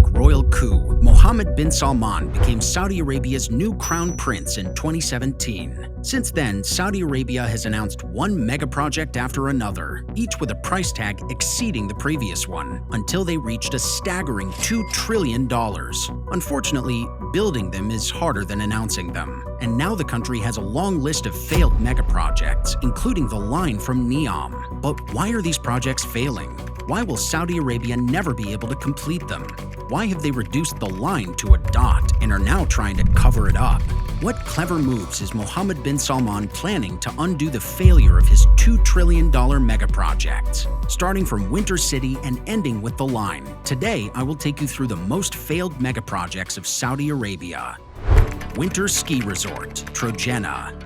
Islamic royal coup, Muhammad Bin Salman became Saudi Arabia's new crown prince in 2017. Since then, Saudi Arabia has announced one mega project after another, each with a price tag exceeding the previous one, until they reached a staggering $2 trillion. Unfortunately, building them is harder than announcing them. And now the country has a long list of failed mega projects, including the line from Neom. But why are these projects failing? Why will Saudi Arabia never be able to complete them? Why have they reduced the line to a dot and are now trying to cover it up? What clever moves is Mohammed bin Salman planning to undo the failure of his $2 trillion mega projects? Starting from Winter City and ending with the line, today I will take you through the most failed mega projects of Saudi Arabia. Winter Ski Resort, Trojena.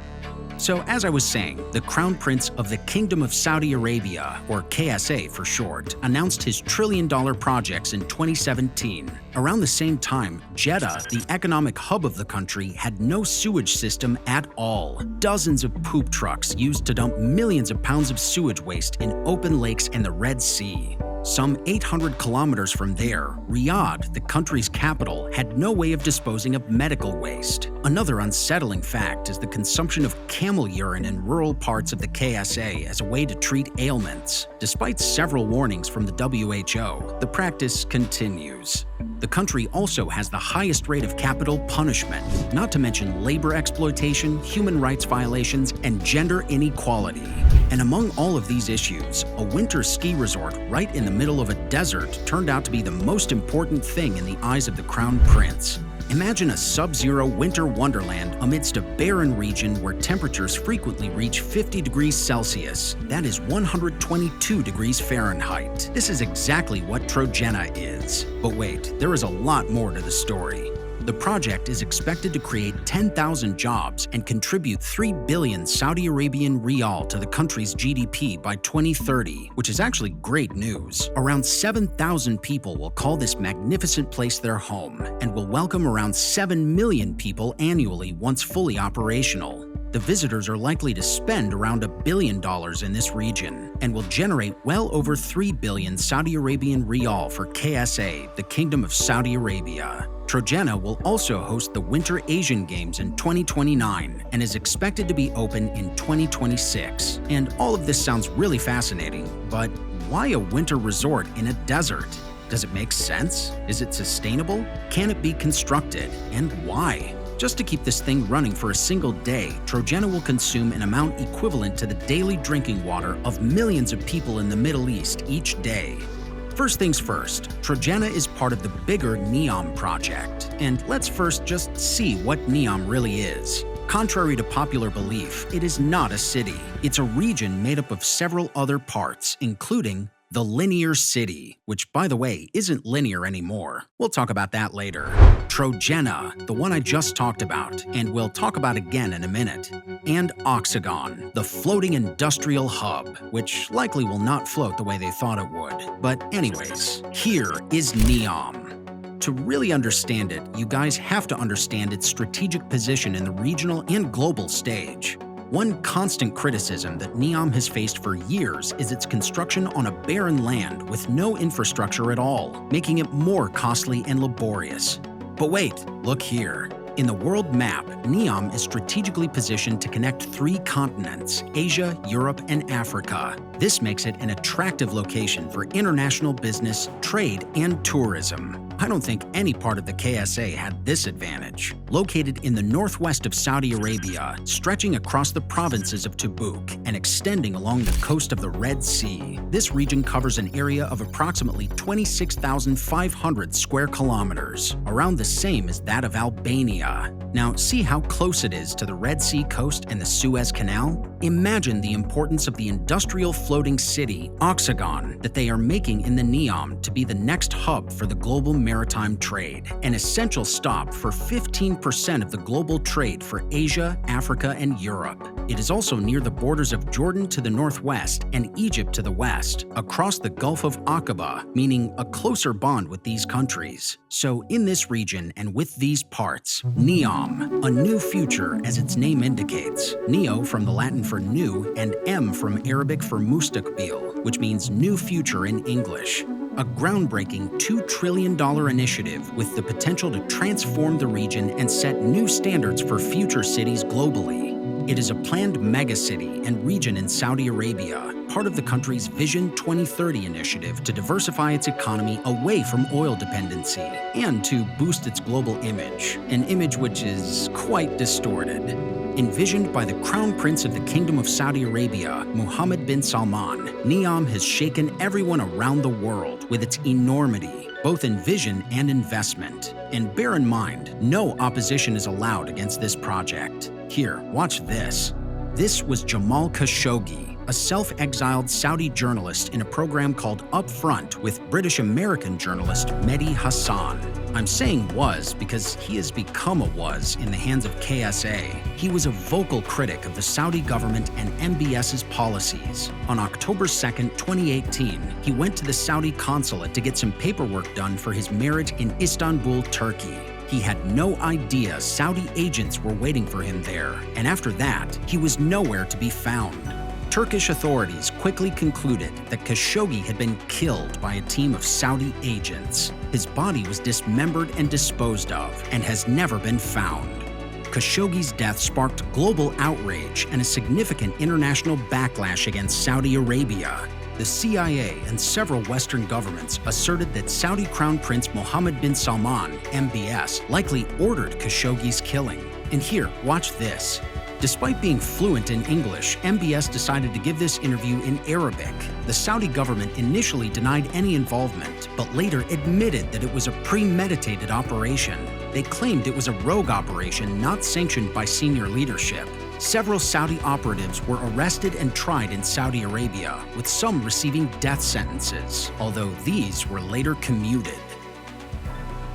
So as I was saying, the Crown Prince of the Kingdom of Saudi Arabia, or KSA for short, announced his trillion-dollar projects in 2017. Around the same time, Jeddah, the economic hub of the country, had no sewage system at all. Dozens of poop trucks used to dump millions of pounds of sewage waste in open lakes and the Red Sea. Some 800 kilometers from there, Riyadh, the country's capital, had no way of disposing of medical waste. Another unsettling fact is the consumption of camel urine in rural parts of the KSA as a way to treat ailments. Despite several warnings from the WHO, the practice continues. The country also has the highest rate of capital punishment, not to mention labor exploitation, human rights violations, and gender inequality. And among all of these issues, a winter ski resort right in the middle of a desert turned out to be the most important thing in the eyes of the Crown Prince. Imagine a sub-zero winter wonderland amidst a barren region where temperatures frequently reach 50 degrees Celsius. That is 122 degrees Fahrenheit. This is exactly what Trojena is. But wait, there is a lot more to the story. The project is expected to create 10,000 jobs and contribute 3 billion Saudi Arabian riyal to the country's GDP by 2030, which is actually great news. Around 7,000 people will call this magnificent place their home and will welcome around 7 million people annually once fully operational. The visitors are likely to spend around $1 billion in this region and will generate well over 3 billion Saudi Arabian riyal for KSA, the Kingdom of Saudi Arabia. Trojena will also host the Winter Asian Games in 2029 and is expected to be open in 2026. And all of this sounds really fascinating, but why a winter resort in a desert? Does it make sense? Is it sustainable? Can it be constructed? And why? Just to keep this thing running for a single day, Trojena will consume an amount equivalent to the daily drinking water of millions of people in the Middle East each day. First things first, Trojena is part of the bigger Neom project. And let's first just see what Neom really is. Contrary to popular belief, it is not a city. It's a region made up of several other parts, including the linear city, which, by the way, isn't linear anymore. We'll talk about that later. Trojena, the one I just talked about, and we'll talk about again in a minute. And Oxagon, the floating industrial hub, which likely will not float the way they thought it would. But anyways, here is Neom. To really understand it, you guys have to understand its strategic position in the regional and global stage. One constant criticism that Neom has faced for years is its construction on a barren land with no infrastructure at all, making it more costly and laborious. But wait, look here. In the world map, Neom is strategically positioned to connect 3 continents, Asia, Europe, and Africa. This makes it an attractive location for international business, trade, and tourism. I don't think any part of the KSA had this advantage. Located in the northwest of Saudi Arabia, stretching across the provinces of Tabuk and extending along the coast of the Red Sea, this region covers an area of approximately 26,500 square kilometers, around the same as that of Albania. Now, see how close it is to the Red Sea coast and the Suez Canal? Imagine the importance of the industrial floating city, Oxagon, that they are making in the Neom to be the next hub for the global maritime trade, an essential stop for 15% of the global trade for Asia, Africa, and Europe. It is also near the borders of Jordan to the northwest and Egypt to the west, across the Gulf of Aqaba, meaning a closer bond with these countries. So in this region and with these parts, Neom, a new future as its name indicates. Neo from the Latin for new and M from Arabic for mustaqbil, which means new future in English. a groundbreaking $2 trillion initiative with the potential to transform the region and set new standards for future cities globally. It is a planned megacity and region in Saudi Arabia, part of the country's Vision 2030 initiative to diversify its economy away from oil dependency and to boost its global image, an image which is quite distorted. Envisioned by the Crown Prince of the Kingdom of Saudi Arabia, Muhammad Bin Salman, Neom has shaken everyone around the world with its enormity, both in vision and investment. And bear in mind, no opposition is allowed against this project. Here, watch this. This was Jamal Khashoggi, a self-exiled Saudi journalist in a program called Up Front with British-American journalist Mehdi Hassan. I'm saying was because he has become a was in the hands of KSA. He was a vocal critic of the Saudi government and MBS's policies. On October 2nd, 2018, he went to the Saudi consulate to get some paperwork done for his marriage in Istanbul, Turkey. He had no idea Saudi agents were waiting for him there, and after that, he was nowhere to be found. Turkish authorities quickly concluded that Khashoggi had been killed by a team of Saudi agents. His body was dismembered and disposed of, and has never been found. Khashoggi's death sparked global outrage and a significant international backlash against Saudi Arabia. The CIA and several Western governments asserted that Saudi Crown Prince Mohammed bin Salman, MBS, likely ordered Khashoggi's killing. And here, watch this. Despite being fluent in English, MBS decided to give this interview in Arabic. The Saudi government initially denied any involvement, but later admitted that it was a premeditated operation. They claimed it was a rogue operation not sanctioned by senior leadership. Several Saudi operatives were arrested and tried in Saudi Arabia, with some receiving death sentences, although these were later commuted.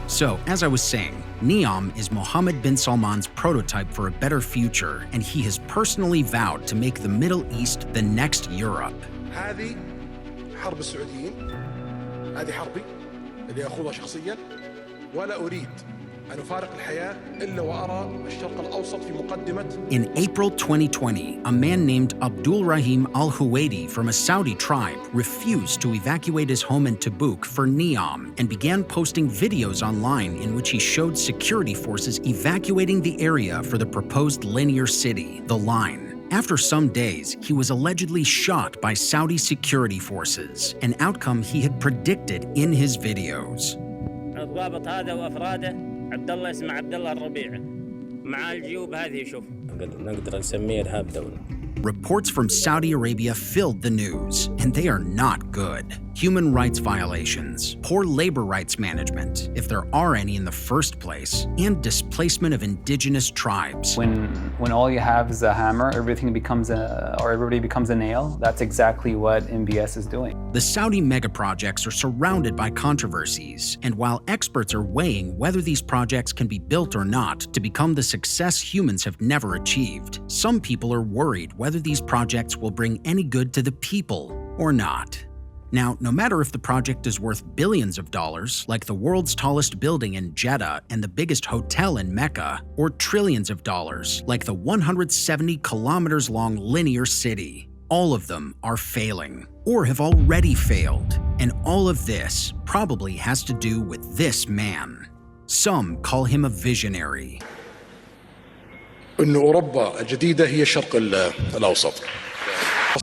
So, as I was saying, Neom is Mohammed bin Salman's prototype for a better future, and he has personally vowed to make the Middle East the next Europe. هذه حرب السعوديين، هذه حربي اللي أخوضها شخصياً، ولا أريد أن أفارق الحياة إلا وأرى الشرق الأوسط في مقدمة. In April 2020, a man named Abdul Rahim al-Huwaidi from a Saudi tribe refused to evacuate his home in Tabuk for Neom and began posting videos online in which he showed security forces evacuating the area for the proposed linear city, the Line. After some days, he was allegedly shot by Saudi security forces, an outcome he had predicted in his videos. الضابط هذا وافراده عبد الله اسمه عبد الله الربيع مع الجيوب هذه شوف نقدر نسميه ارهاب دولي. Reports from Saudi Arabia filled the news, and they are not good. Human rights violations, poor labor rights management, if there are any in the first place, and displacement of indigenous tribes. When all you have is a hammer, everybody becomes a nail. That's exactly what MBS is doing. The Saudi megaprojects are surrounded by controversies, and while experts are weighing whether these projects can be built or not to become the success humans have never achieved, some people are worried whether these projects will bring any good to the people or not. Now, no matter if the project is worth billions of dollars, like the world's tallest building in Jeddah and the biggest hotel in Mecca, or trillions of dollars, like the 170 kilometers long linear city, all of them are failing, or have already failed. And all of this probably has to do with this man. Some call him a visionary. إن أوروبا الجديدة هي الشرق الأوسط.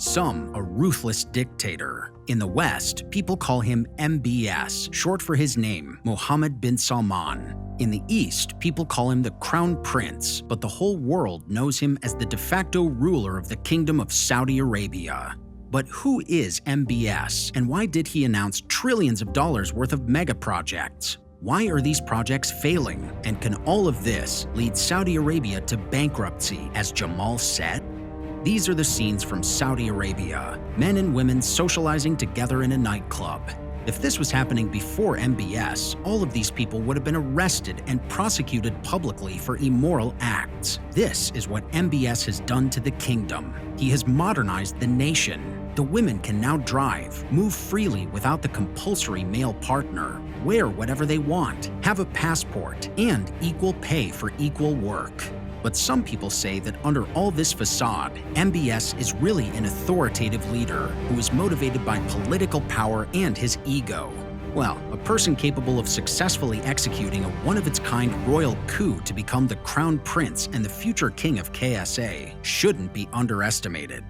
Some a ruthless dictator. In the West, people call him MBS, short for his name, Mohammed Bin Salman. In the East, people call him the Crown Prince, but the whole world knows him as the de facto ruler of the Kingdom of Saudi Arabia. But who is MBS, and why did he announce trillions of dollars worth of mega projects? Why are these projects failing? And can all of this lead Saudi Arabia to bankruptcy, as Jamal said? These are the scenes from Saudi Arabia, men and women socializing together in a nightclub. If this was happening before MBS, all of these people would have been arrested and prosecuted publicly for immoral acts. This is what MBS has done to the kingdom. He has modernized the nation. The women can now drive, move freely without the compulsory male partner, wear whatever they want, have a passport, and equal pay for equal work. But some people say that under all this facade, MBS is really an authoritative leader who is motivated by political power and his ego. Well, a person capable of successfully executing a one-of-its-kind royal coup to become the crown prince and the future king of KSA shouldn't be underestimated.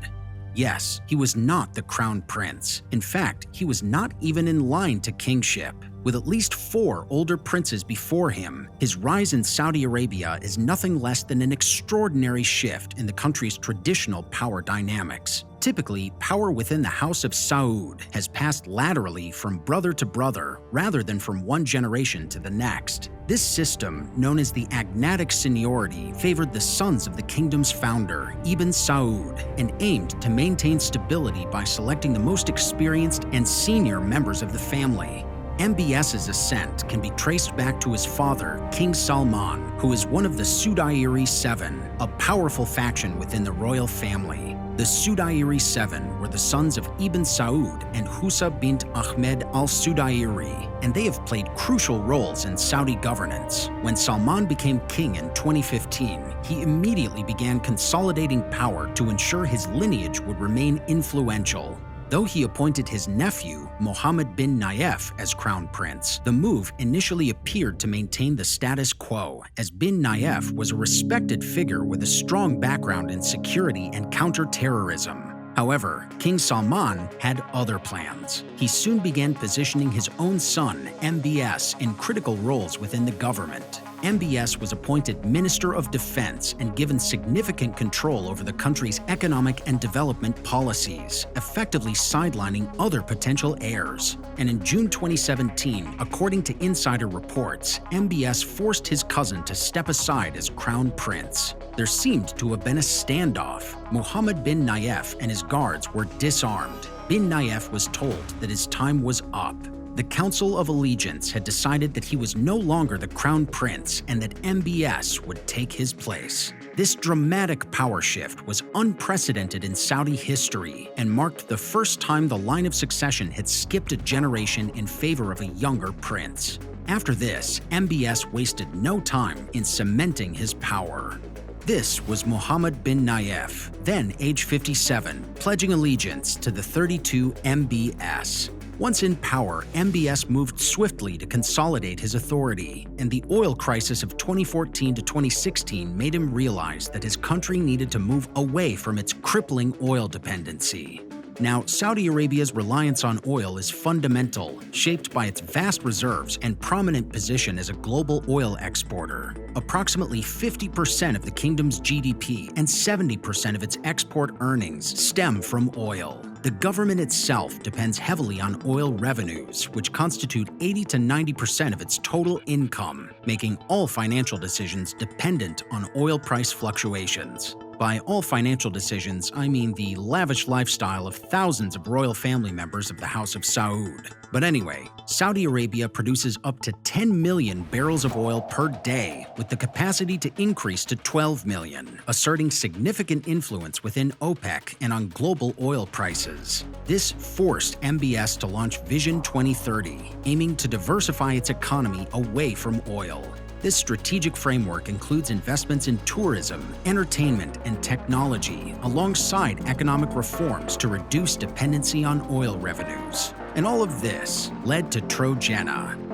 Yes, he was not the crown prince. In fact, he was not even in line to kingship. With at least 4 older princes before him, his rise in Saudi Arabia is nothing less than an extraordinary shift in the country's traditional power dynamics. Typically, power within the House of Saud has passed laterally from brother to brother rather than from one generation to the next. This system, known as the agnatic seniority, favored the sons of the kingdom's founder, Ibn Saud, and aimed to maintain stability by selecting the most experienced and senior members of the family. MBS's ascent can be traced back to his father, King Salman, who is one of the Sudairi Seven, a powerful faction within the royal family. The Sudairi Seven were the sons of Ibn Saud and Husa bint Ahmed al-Sudairi, and they have played crucial roles in Saudi governance. When Salman became king in 2015, he immediately began consolidating power to ensure his lineage would remain influential. Though he appointed his nephew, Muhammad Bin Nayef, as crown prince, the move initially appeared to maintain the status quo, as Bin Nayef was a respected figure with a strong background in security and counter-terrorism. However, King Salman had other plans. He soon began positioning his own son, MBS, in critical roles within the government. MBS was appointed Minister of Defense and given significant control over the country's economic and development policies, effectively sidelining other potential heirs. And in June 2017, according to insider reports, MBS forced his cousin to step aside as crown prince. There seemed to have been a standoff. Muhammad Bin Nayef and his guards were disarmed. Bin Nayef was told that his time was up. The Council of Allegiance had decided that he was no longer the crown prince and that MBS would take his place. This dramatic power shift was unprecedented in Saudi history and marked the first time the line of succession had skipped a generation in favor of a younger prince. After this, MBS wasted no time in cementing his power. This was Muhammad Bin Nayef, then age 57, pledging allegiance to the 32 MBS. Once in power, MBS moved swiftly to consolidate his authority, and the oil crisis of 2014 to 2016 made him realize that his country needed to move away from its crippling oil dependency. Now, Saudi Arabia's reliance on oil is fundamental, shaped by its vast reserves and prominent position as a global oil exporter. Approximately 50% of the kingdom's GDP and 70% of its export earnings stem from oil. The government itself depends heavily on oil revenues, which constitute 80 to 90% of its total income, making all financial decisions dependent on oil price fluctuations. By all financial decisions, I mean the lavish lifestyle of thousands of royal family members of the House of Saud. But anyway, Saudi Arabia produces up to 10 million barrels of oil per day, with the capacity to increase to 12 million, asserting significant influence within OPEC and on global oil prices. This forced MBS to launch Vision 2030, aiming to diversify its economy away from oil. This strategic framework includes investments in tourism, entertainment, and technology, alongside economic reforms to reduce dependency on oil revenues. And all of this led to Trojena.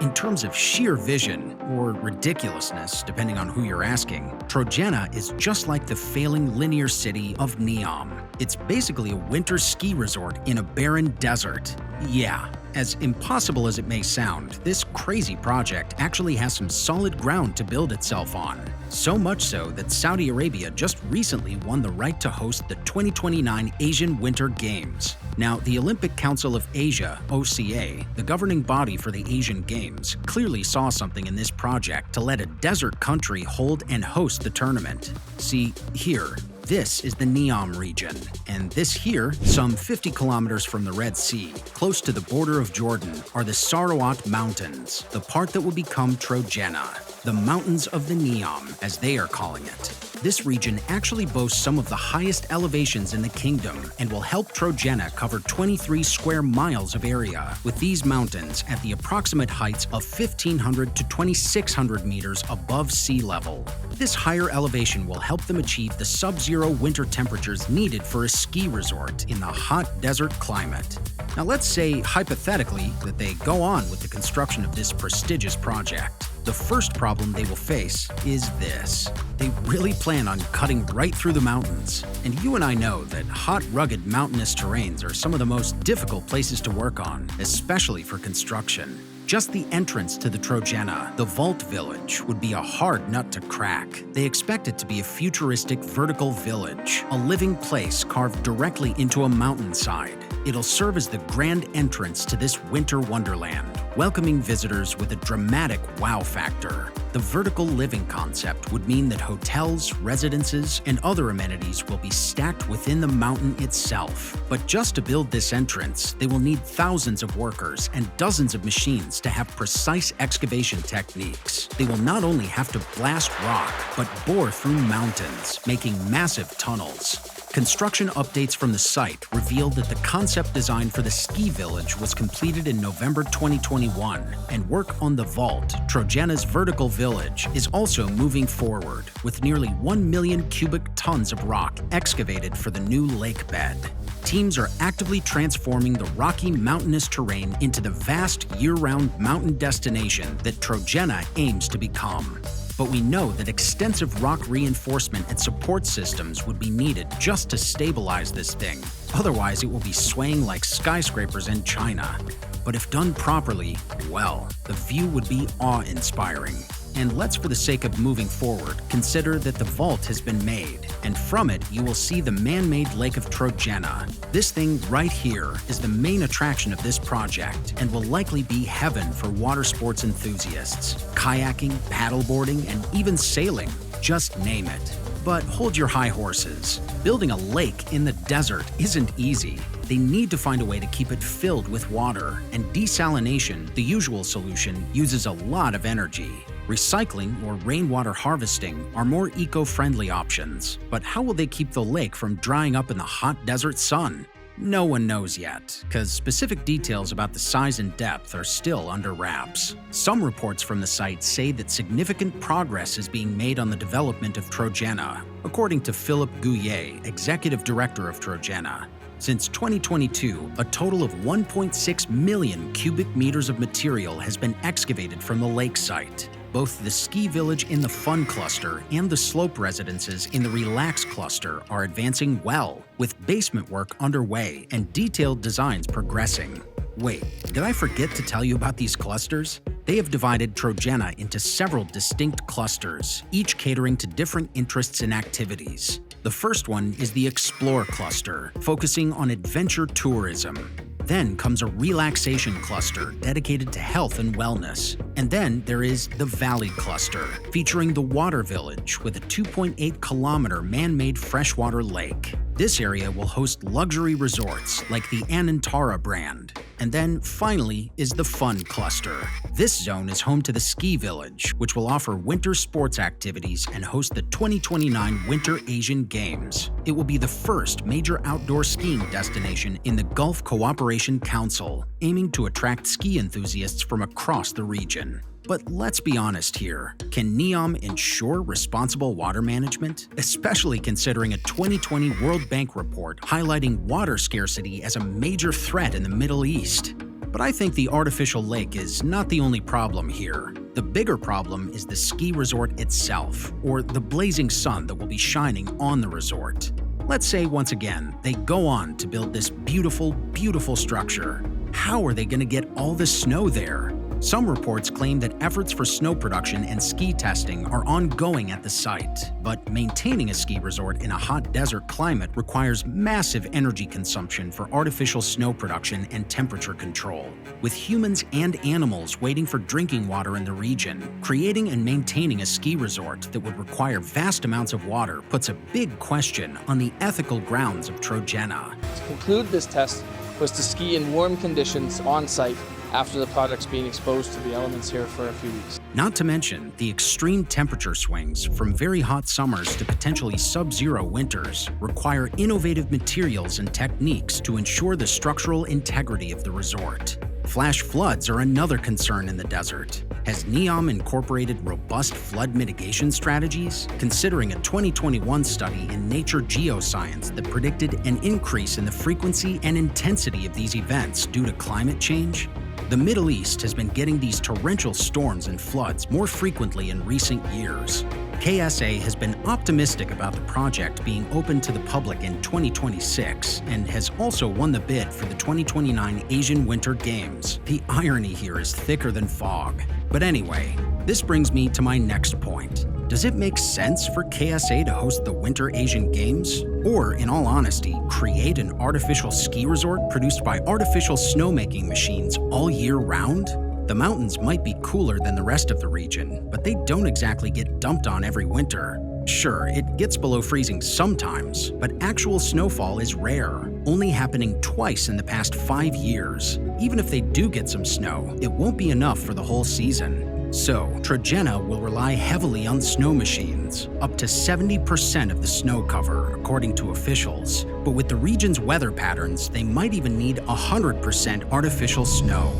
In terms of sheer vision, or ridiculousness, depending on who you're asking, Trojena is just like the failing linear city of Neom. It's basically a winter ski resort in a barren desert. Yeah, as impossible as it may sound, this crazy project actually has some solid ground to build itself on. So much so that Saudi Arabia just recently won the right to host the 2029 Asian Winter Games. Now, the Olympic Council of Asia, OCA, the governing body for the Asian Games, clearly saw something in this project to let a desert country hold and host the tournament. See, here, this is the Neom region, and this here, some 50 kilometers from the Red Sea, close to the border of Jordan, are the Sarawat Mountains, the part that will become Trojena. the Mountains of the Neom, as they are calling it. This region actually boasts some of the highest elevations in the kingdom and will help Trojena cover 23 square miles of area, with these mountains at the approximate heights of 1,500 to 2,600 meters above sea level. This higher elevation will help them achieve the sub-zero winter temperatures needed for a ski resort in the hot desert climate. Now let's say, hypothetically, that they go on with the construction of this prestigious project. The first problem they will face is this. They really plan on cutting right through the mountains. And you and I know that hot, rugged, mountainous terrains are some of the most difficult places to work on, especially for construction. Just the entrance to the Trojena, the Vault Village, would be a hard nut to crack. They expect it to be a futuristic vertical village, a living place carved directly into a mountainside. It'll serve as the grand entrance to this winter wonderland, welcoming visitors with a dramatic wow factor. The vertical living concept would mean that hotels, residences, and other amenities will be stacked within the mountain itself. But just to build this entrance, they will need thousands of workers and dozens of machines to have precise excavation techniques. They will not only have to blast rock, but bore through mountains, making massive tunnels. Construction updates from the site revealed that the concept design for the ski village was completed in November 2021, and work on the Vault, Trojena's vertical village, is also moving forward, with nearly 1 million cubic tons of rock excavated for the new lake bed. Teams are actively transforming the rocky mountainous terrain into the vast year-round mountain destination that Trojena aims to become. But we know that extensive rock reinforcement and support systems would be needed just to stabilize this thing. Otherwise, it will be swaying like skyscrapers in China. But if done properly, well, the view would be awe-inspiring. And let's, for the sake of moving forward, consider that the vault has been made, and from it you will see the man-made Lake of Trojena. This thing right here is the main attraction of this project and will likely be heaven for water sports enthusiasts. Kayaking, paddleboarding, and even sailing, just name it. But hold your high horses. Building a lake in the desert isn't easy. They need to find a way to keep it filled with water, and desalination, the usual solution, uses a lot of energy. Recycling or rainwater harvesting are more eco-friendly options. But how will they keep the lake from drying up in the hot desert sun? No one knows yet, because specific details about the size and depth are still under wraps. Some reports from the site say that significant progress is being made on the development of Trojena, according to Philip Gouillet, executive director of Trojena. Since 2022, a total of 1.6 million cubic meters of material has been excavated from the lake site. Both the ski village in the Fun cluster and the slope residences in the Relax cluster are advancing well, with basement work underway and detailed designs progressing. Wait, did I forget to tell you about these clusters? They have divided Trojena into several distinct clusters, each catering to different interests and activities. The first one is the Explore cluster, focusing on adventure tourism. Then comes a relaxation cluster dedicated to health and wellness. And then there is the Valley cluster, featuring the Water Village with a 2.8-kilometer man-made freshwater lake. This area will host luxury resorts like the Anantara brand. And then, finally, is the Fun cluster. This zone is home to the Ski Village, which will offer winter sports activities and host the 2029 Winter Asian Games. It will be the first major outdoor skiing destination in the Gulf Cooperation Council, aiming to attract ski enthusiasts from across the region. But let's be honest here, can Neom ensure responsible water management? Especially considering a 2020 World Bank report highlighting water scarcity as a major threat in the Middle East. But I think the artificial lake is not the only problem here. The bigger problem is the ski resort itself, or the blazing sun that will be shining on the resort. Let's say once again, they go on to build this beautiful, beautiful structure. How are they going to get all the snow there? Some reports claim that efforts for snow production and ski testing are ongoing at the site, but maintaining a ski resort in a hot desert climate requires massive energy consumption for artificial snow production and temperature control. With humans and animals waiting for drinking water in the region, creating and maintaining a ski resort that would require vast amounts of water puts a big question on the ethical grounds of Trojena. To conclude this test was to ski in warm conditions on site after the project's being exposed to the elements here for a few weeks. Not to mention the extreme temperature swings from very hot summers to potentially sub-zero winters require innovative materials and techniques to ensure the structural integrity of the resort. Flash floods are another concern in the desert. Has Neom incorporated robust flood mitigation strategies, considering a 2021 study in Nature Geoscience that predicted an increase in the frequency and intensity of these events due to climate change? The Middle East has been getting these torrential storms and floods more frequently in recent years. KSA has been optimistic about the project being open to the public in 2026 and has also won the bid for the 2029 Asian Winter Games. The irony here is thicker than fog. But anyway, this brings me to my next point. Does it make sense for KSA to host the Winter Asian Games? Or, in all honesty, create an artificial ski resort produced by artificial snowmaking machines all year round? The mountains might be cooler than the rest of the region, but they don't exactly get dumped on every winter. Sure, it gets below freezing sometimes, but actual snowfall is rare, only happening twice in the past 5 years. Even if they do get some snow, it won't be enough for the whole season. So, Trojena will rely heavily on snow machines, up to 70% of the snow cover, according to officials. But with the region's weather patterns, they might even need 100% artificial snow.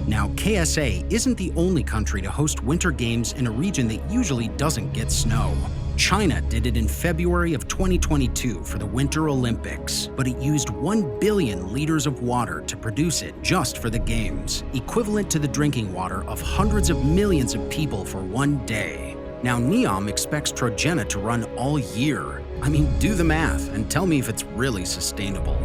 Now, KSA isn't the only country to host Winter Games in a region that usually doesn't get snow. China did it in February of 2022 for the Winter Olympics, but it used 1 billion liters of water to produce it just for the Games, equivalent to the drinking water of hundreds of millions of people for one day. Now, Neom expects Trojena to run all year. I mean, do the math and tell me if it's really sustainable.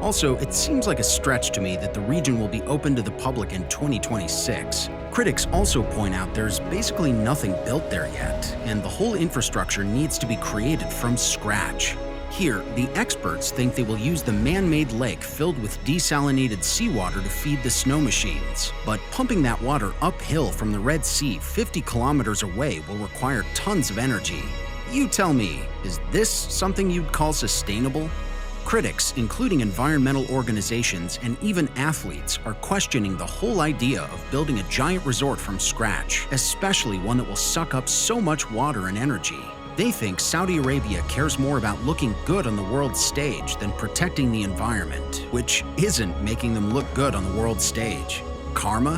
Also, it seems like a stretch to me that the region will be open to the public in 2026. Critics also point out there's basically nothing built there yet, and the whole infrastructure needs to be created from scratch. Here, the experts think they will use the man-made lake filled with desalinated seawater to feed the snow machines. But pumping that water uphill from the Red Sea 50 kilometers away will require tons of energy. You tell me, is this something you'd call sustainable? Critics, including environmental organizations and even athletes, are questioning the whole idea of building a giant resort from scratch, especially one that will suck up so much water and energy. They think Saudi Arabia cares more about looking good on the world stage than protecting the environment, which isn't making them look good on the world stage. Karma?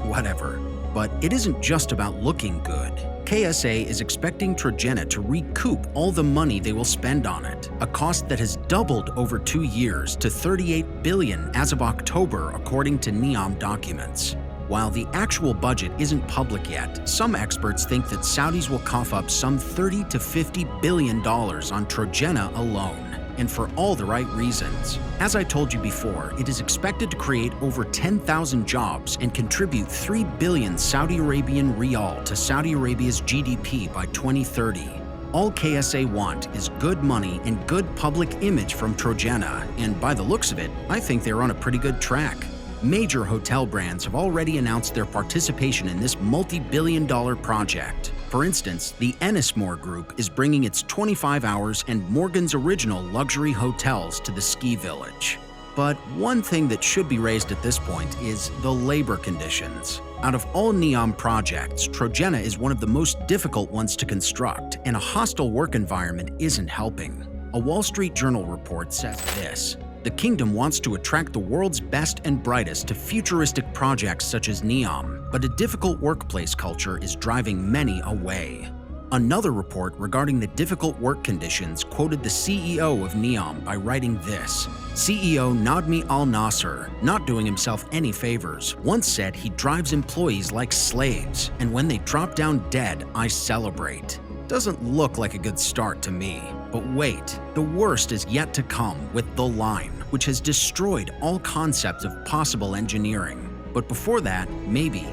Whatever. But it isn't just about looking good. KSA is expecting Trojena to recoup all the money they will spend on it, a cost that has doubled over 2 years to $38 billion as of October, according to Neom documents. While the actual budget isn't public yet, some experts think that Saudis will cough up some $30 to $50 billion on Trojena alone. And for all the right reasons. As I told you before, it is expected to create over 10,000 jobs and contribute 3 billion Saudi Arabian riyal to Saudi Arabia's GDP by 2030. All KSA want is good money and good public image from Trojena, and by the looks of it, I think they're on a pretty good track. Major hotel brands have already announced their participation in this multi-billion-dollar project. For instance, the Ennismore Group is bringing its 25 Hours and Morgan's Original luxury hotels to the ski village. But one thing that should be raised at this point is the labor conditions. Out of all Neom projects, Trojena is one of the most difficult ones to construct, and a hostile work environment isn't helping. A Wall Street Journal report says this: the kingdom wants to attract the world's best and brightest to futuristic projects such as Neom, but a difficult workplace culture is driving many away. Another report regarding the difficult work conditions quoted the CEO of Neom by writing this: CEO Nadmi Al-Nasser, not doing himself any favors, once said he drives employees like slaves, and when they drop down dead, I celebrate. Doesn't look like a good start to me. But wait, the worst is yet to come with The Line, which has destroyed all concepts of possible engineering. But before that, maybe,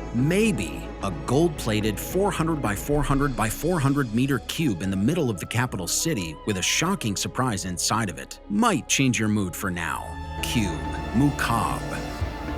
a gold-plated 400 by 400 by 400 meter cube in the middle of the capital city with a shocking surprise inside of it might change your mood for now. Cube, Mukab.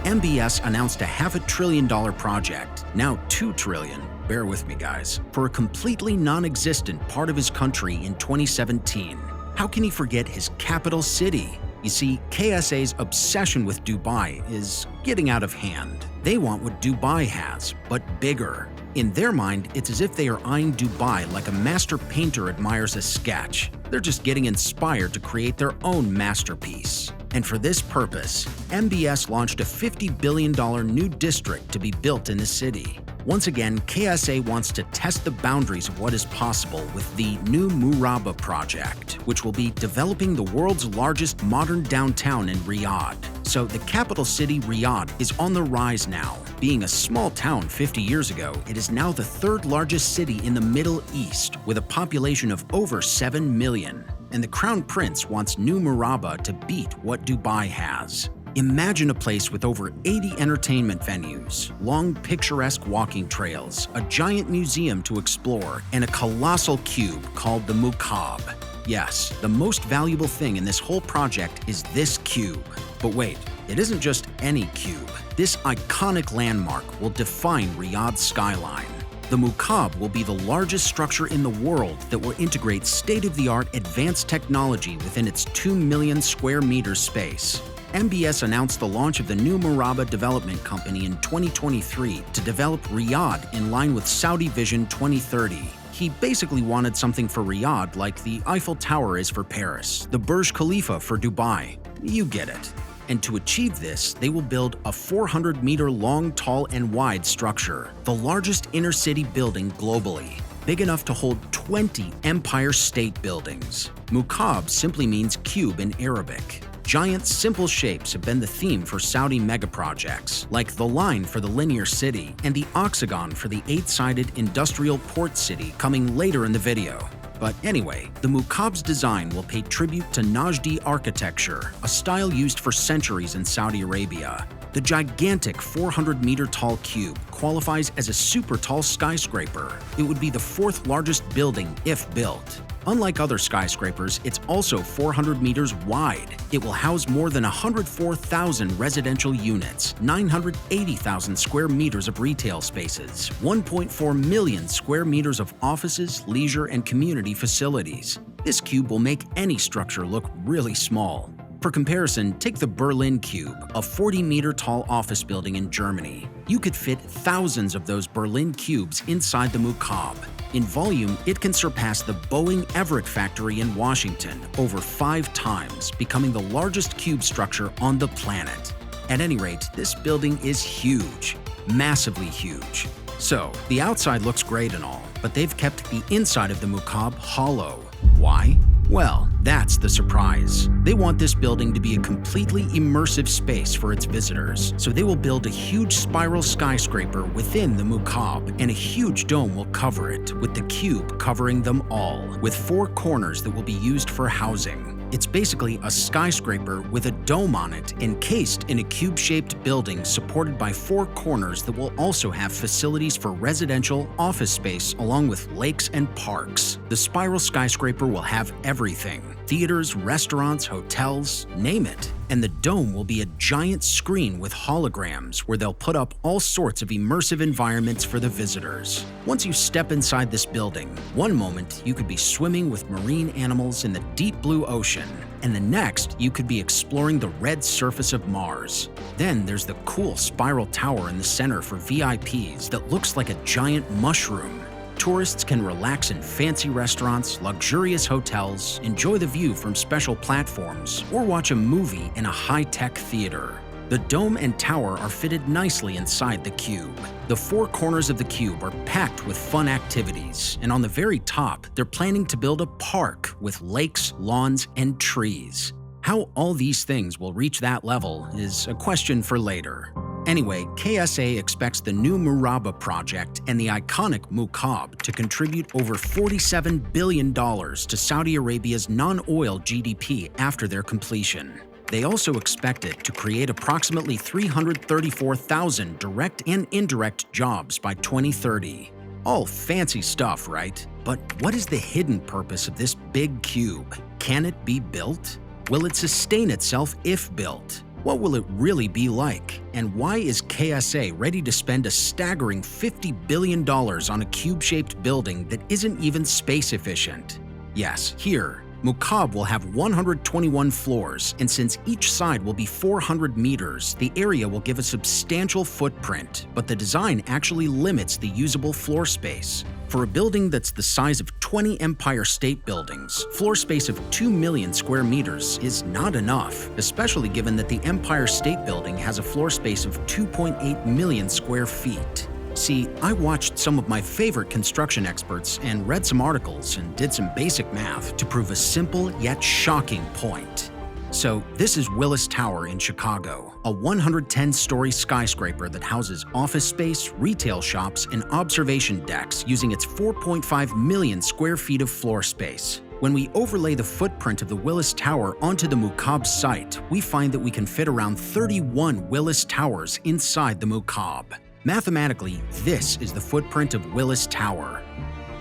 MBS announced a $500 billion project, now $2 trillion. Bear with me, guys, for a completely non-existent part of his country in 2017. How can he forget his capital city? You see, KSA's obsession with Dubai is getting out of hand. They want what Dubai has, but bigger. In their mind, it's as if they are eyeing Dubai like a master painter admires a sketch. They're just getting inspired to create their own masterpiece. And for this purpose, MBS launched a $50 billion new district to be built in the city. Once again, KSA wants to test the boundaries of what is possible with the new Murabba project, which will be developing the world's largest modern downtown in Riyadh. So the capital city, Riyadh, is on the rise now. Being a small town 50 years ago, it is now the third largest city in the Middle East, with a population of over 7 million. And the Crown Prince wants New Murabba to beat what Dubai has. Imagine a place with over 80 entertainment venues, long picturesque walking trails, a giant museum to explore, and a colossal cube called the Mukab. Yes, the most valuable thing in this whole project is this cube. But wait, it isn't just any cube. This iconic landmark will define Riyadh's skyline. The Mukab will be the largest structure in the world that will integrate state-of-the-art advanced technology within its 2 million square meters space. MBS announced the launch of the new Murabba Development Company in 2023 to develop Riyadh in line with Saudi Vision 2030. He basically wanted something for Riyadh like the Eiffel Tower is for Paris, the Burj Khalifa for Dubai. You get it. And to achieve this, they will build a 400-meter long, tall, and wide structure, the largest inner-city building globally, big enough to hold 20 Empire State Buildings. Mukab simply means cube in Arabic. Giant, simple shapes have been the theme for Saudi megaprojects, like the Line for the Linear City and the Oxagon for the 8-sided industrial port city coming later in the video. But anyway, the Mukab's design will pay tribute to Najdi architecture, a style used for centuries in Saudi Arabia. The gigantic 400-meter tall cube qualifies as a super tall skyscraper. It would be the 4th largest building if built. Unlike other skyscrapers, it's also 400 meters wide. It will house more than 104,000 residential units, 980,000 square meters of retail spaces, 1.4 million square meters of offices, leisure, and community facilities. This cube will make any structure look really small. For comparison, take the Berlin Cube, a 40-meter tall office building in Germany. You could fit thousands of those Berlin cubes inside the Mukab. In volume, it can surpass the Boeing Everett factory in Washington over 5 times, becoming the largest cube structure on the planet. At any rate, this building is huge, massively huge. So, the outside looks great and all, but they've kept the inside of the Mukab hollow. Why? Well, that's the surprise. They want this building to be a completely immersive space for its visitors, so they will build a huge spiral skyscraper within the Mukab, and a huge dome will cover it, with the cube covering them all, with 4 corners that will be used for housing. It's basically a skyscraper with a dome on it, encased in a cube-shaped building supported by 4 corners that will also have facilities for residential, office space, along with lakes and parks. The spiral skyscraper will have everything: theaters, restaurants, hotels, name it. And the dome will be a giant screen with holograms where they'll put up all sorts of immersive environments for the visitors. Once you step inside this building, one moment you could be swimming with marine animals in the deep blue ocean, and the next you could be exploring the red surface of Mars. Then there's the cool spiral tower in the center for VIPs that looks like a giant mushroom. Tourists can relax in fancy restaurants, luxurious hotels, enjoy the view from special platforms, or watch a movie in a high-tech theater. The dome and tower are fitted nicely inside the cube. The 4 corners of the cube are packed with fun activities, and on the very top, they're planning to build a park with lakes, lawns, and trees. How all these things will reach that level is a question for later. Anyway, KSA expects the new Murabba project and the iconic Mukab to contribute over $47 billion to Saudi Arabia's non-oil GDP after their completion. They also expect it to create approximately 334,000 direct and indirect jobs by 2030. All fancy stuff, right? But what is the hidden purpose of this big cube? Can it be built? Will it sustain itself if built? What will it really be like? And why is KSA ready to spend a staggering $50 billion on a cube-shaped building that isn't even space efficient? Yes, here, Mukcab will have 121 floors, and since each side will be 400 meters, the area will give a substantial footprint, but the design actually limits the usable floor space. For a building that's the size of 20 Empire State Buildings, floor space of 2 million square meters is not enough, especially given that the Empire State Building has a floor space of 2.8 million square feet. See, I watched some of my favorite construction experts and read some articles and did some basic math to prove a simple yet shocking point. So this is Willis Tower in Chicago, a 110-story skyscraper that houses office space, retail shops, and observation decks using its 4.5 million square feet of floor space. When we overlay the footprint of the Willis Tower onto the Mukcab site, we find that we can fit around 31 Willis Towers inside the Mukcab. Mathematically, this is the footprint of Willis Tower.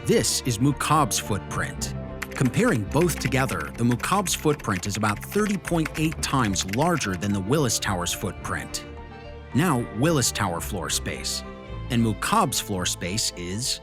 This is Mukcab's footprint. Comparing both together, the Mukcab's footprint is about 30.8 times larger than the Willis Tower's footprint. Now, Willis Tower floor space. And Mukcab's floor space is…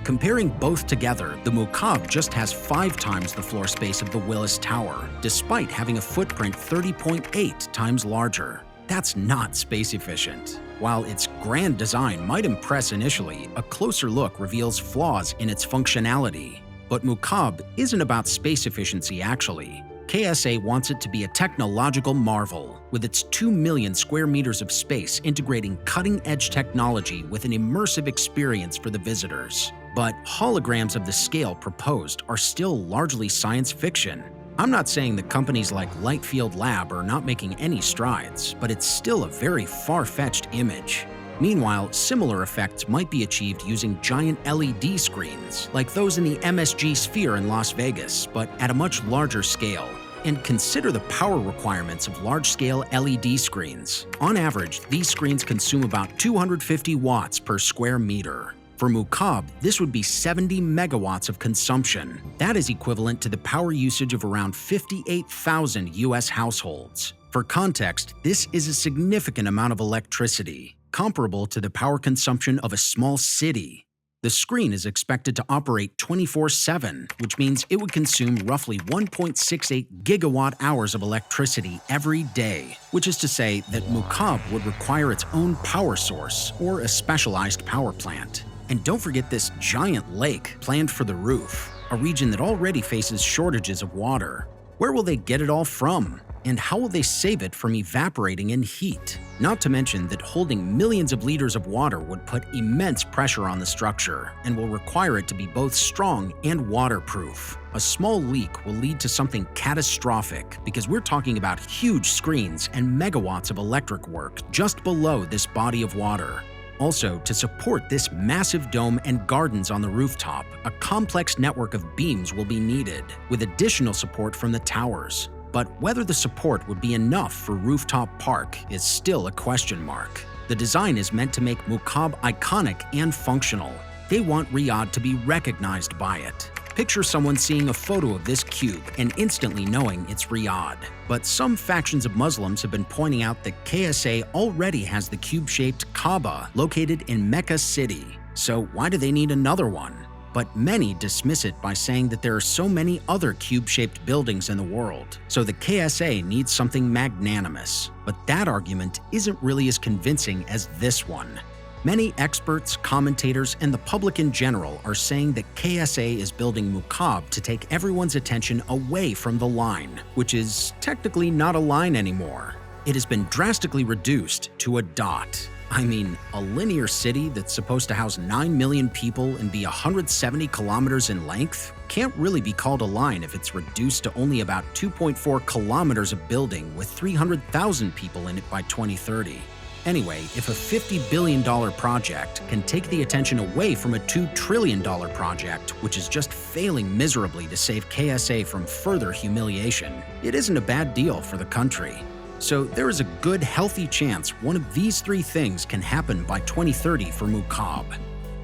Comparing both together, the Mukcab just has 5 times the floor space of the Willis Tower, despite having a footprint 30.8 times larger. That's not space efficient. While its grand design might impress initially, a closer look reveals flaws in its functionality. But Mukcab isn't about space efficiency actually. KSA wants it to be a technological marvel, with its 2 million square meters of space integrating cutting-edge technology with an immersive experience for the visitors. But holograms of the scale proposed are still largely science fiction. I'm not saying that companies like Lightfield Lab are not making any strides, but it's still a very far-fetched image. Meanwhile, similar effects might be achieved using giant LED screens, like those in the MSG Sphere in Las Vegas, but at a much larger scale. And consider the power requirements of large-scale LED screens. On average, these screens consume about 250 watts per square meter. For Mukcab, this would be 70 megawatts of consumption. That is equivalent to the power usage of around 58,000 US households. For context, this is a significant amount of electricity, comparable to the power consumption of a small city. The screen is expected to operate 24/7, which means it would consume roughly 1.68 gigawatt hours of electricity every day, which is to say that Mukcab would require its own power source or a specialized power plant. And don't forget this giant lake planned for the roof, a region that already faces shortages of water. Where will they get it all from? And how will they save it from evaporating in heat? Not to mention that holding millions of liters of water would put immense pressure on the structure and will require it to be both strong and waterproof. A small leak will lead to something catastrophic because we're talking about huge screens and megawatts of electric work just below this body of water. Also, to support this massive dome and gardens on the rooftop, a complex network of beams will be needed, with additional support from the towers. But whether the support would be enough for Rooftop Park is still a question mark. The design is meant to make Mukcab iconic and functional. They want Riyadh to be recognized by it. Picture someone seeing a photo of this cube and instantly knowing it's Riyadh. But some factions of Muslims have been pointing out that KSA already has the cube-shaped Kaaba located in Mecca City. So why do they need another one? But many dismiss it by saying that there are so many other cube-shaped buildings in the world, so the KSA needs something magnanimous. But that argument isn't really as convincing as this one. Many experts, commentators, and the public in general are saying that KSA is building Mukcab to take everyone's attention away from the line, which is technically not a line anymore. It has been drastically reduced to a dot. I mean, a linear city that's supposed to house 9 million people and be 170 kilometers in length can't really be called a line if it's reduced to only about 2.4 kilometers of building with 300,000 people in it by 2030. Anyway, if a $50 billion project can take the attention away from a $2 trillion project, which is just failing miserably to save KSA from further humiliation, it isn't a bad deal for the country. So there is a good, healthy chance one of these 3 things can happen by 2030 for Mukcab.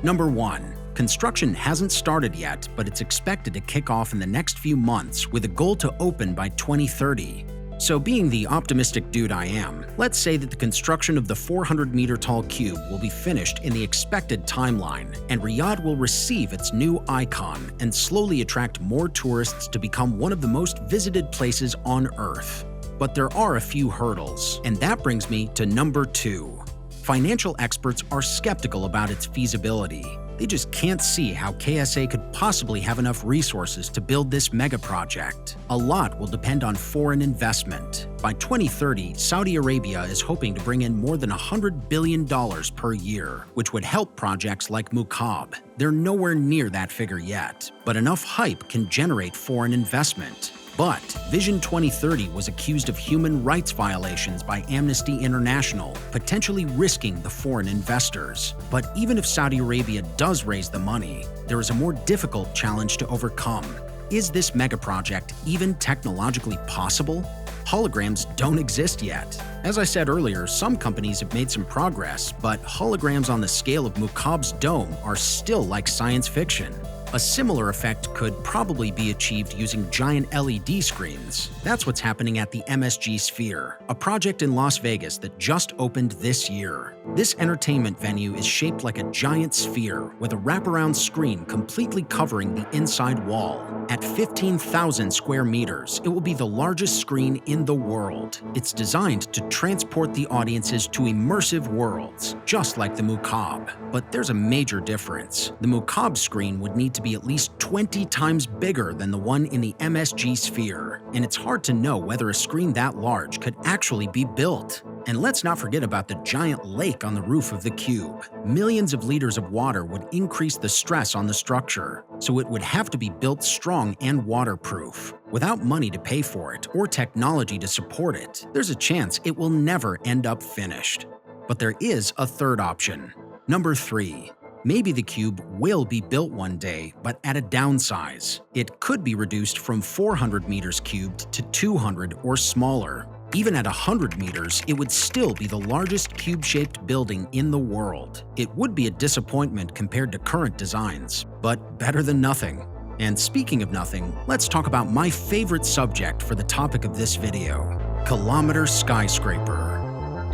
Number 1. Construction hasn't started yet, but it's expected to kick off in the next few months with a goal to open by 2030. So being the optimistic dude I am, let's say that the construction of the 400-meter-tall cube will be finished in the expected timeline, and Riyadh will receive its new icon and slowly attract more tourists to become one of the most visited places on Earth. But there are a few hurdles, and that brings me to number 2. Financial experts are skeptical about its feasibility. They just can't see how KSA could possibly have enough resources to build this mega project. A lot will depend on foreign investment. By 2030, Saudi Arabia is hoping to bring in more than $100 billion per year, which would help projects like Mukab. They're nowhere near that figure yet, but enough hype can generate foreign investment. But Vision 2030 was accused of human rights violations by Amnesty International, potentially risking the foreign investors. But even if Saudi Arabia does raise the money, there is a more difficult challenge to overcome. Is this mega project even technologically possible? Holograms don't exist yet. As I said earlier, some companies have made some progress, but holograms on the scale of Mukab's dome are still like science fiction. A similar effect could probably be achieved using giant LED screens. That's what's happening at the MSG Sphere, a project in Las Vegas that just opened this year. This entertainment venue is shaped like a giant sphere with a wraparound screen completely covering the inside wall. At 15,000 square meters, it will be the largest screen in the world. It's designed to transport the audiences to immersive worlds, just like the Mukab. But there's a major difference. The Mukab screen would need to be at least 20 times bigger than the one in the MSG Sphere, and it's hard to know whether a screen that large could actually be built. And let's not forget about the giant lake on the roof of the cube. Millions of liters of water would increase the stress on the structure, so it would have to be built strong and waterproof. Without money to pay for it or technology to support it, there's a chance it will never end up finished. But there is a third option. Number 3. Maybe the cube will be built one day, but at a downsize. It could be reduced from 400 meters cubed to 200 or smaller. Even at 100 meters, it would still be the largest cube-shaped building in the world. It would be a disappointment compared to current designs, but better than nothing. And speaking of nothing, let's talk about my favorite subject for the topic of this video: kilometer skyscraper.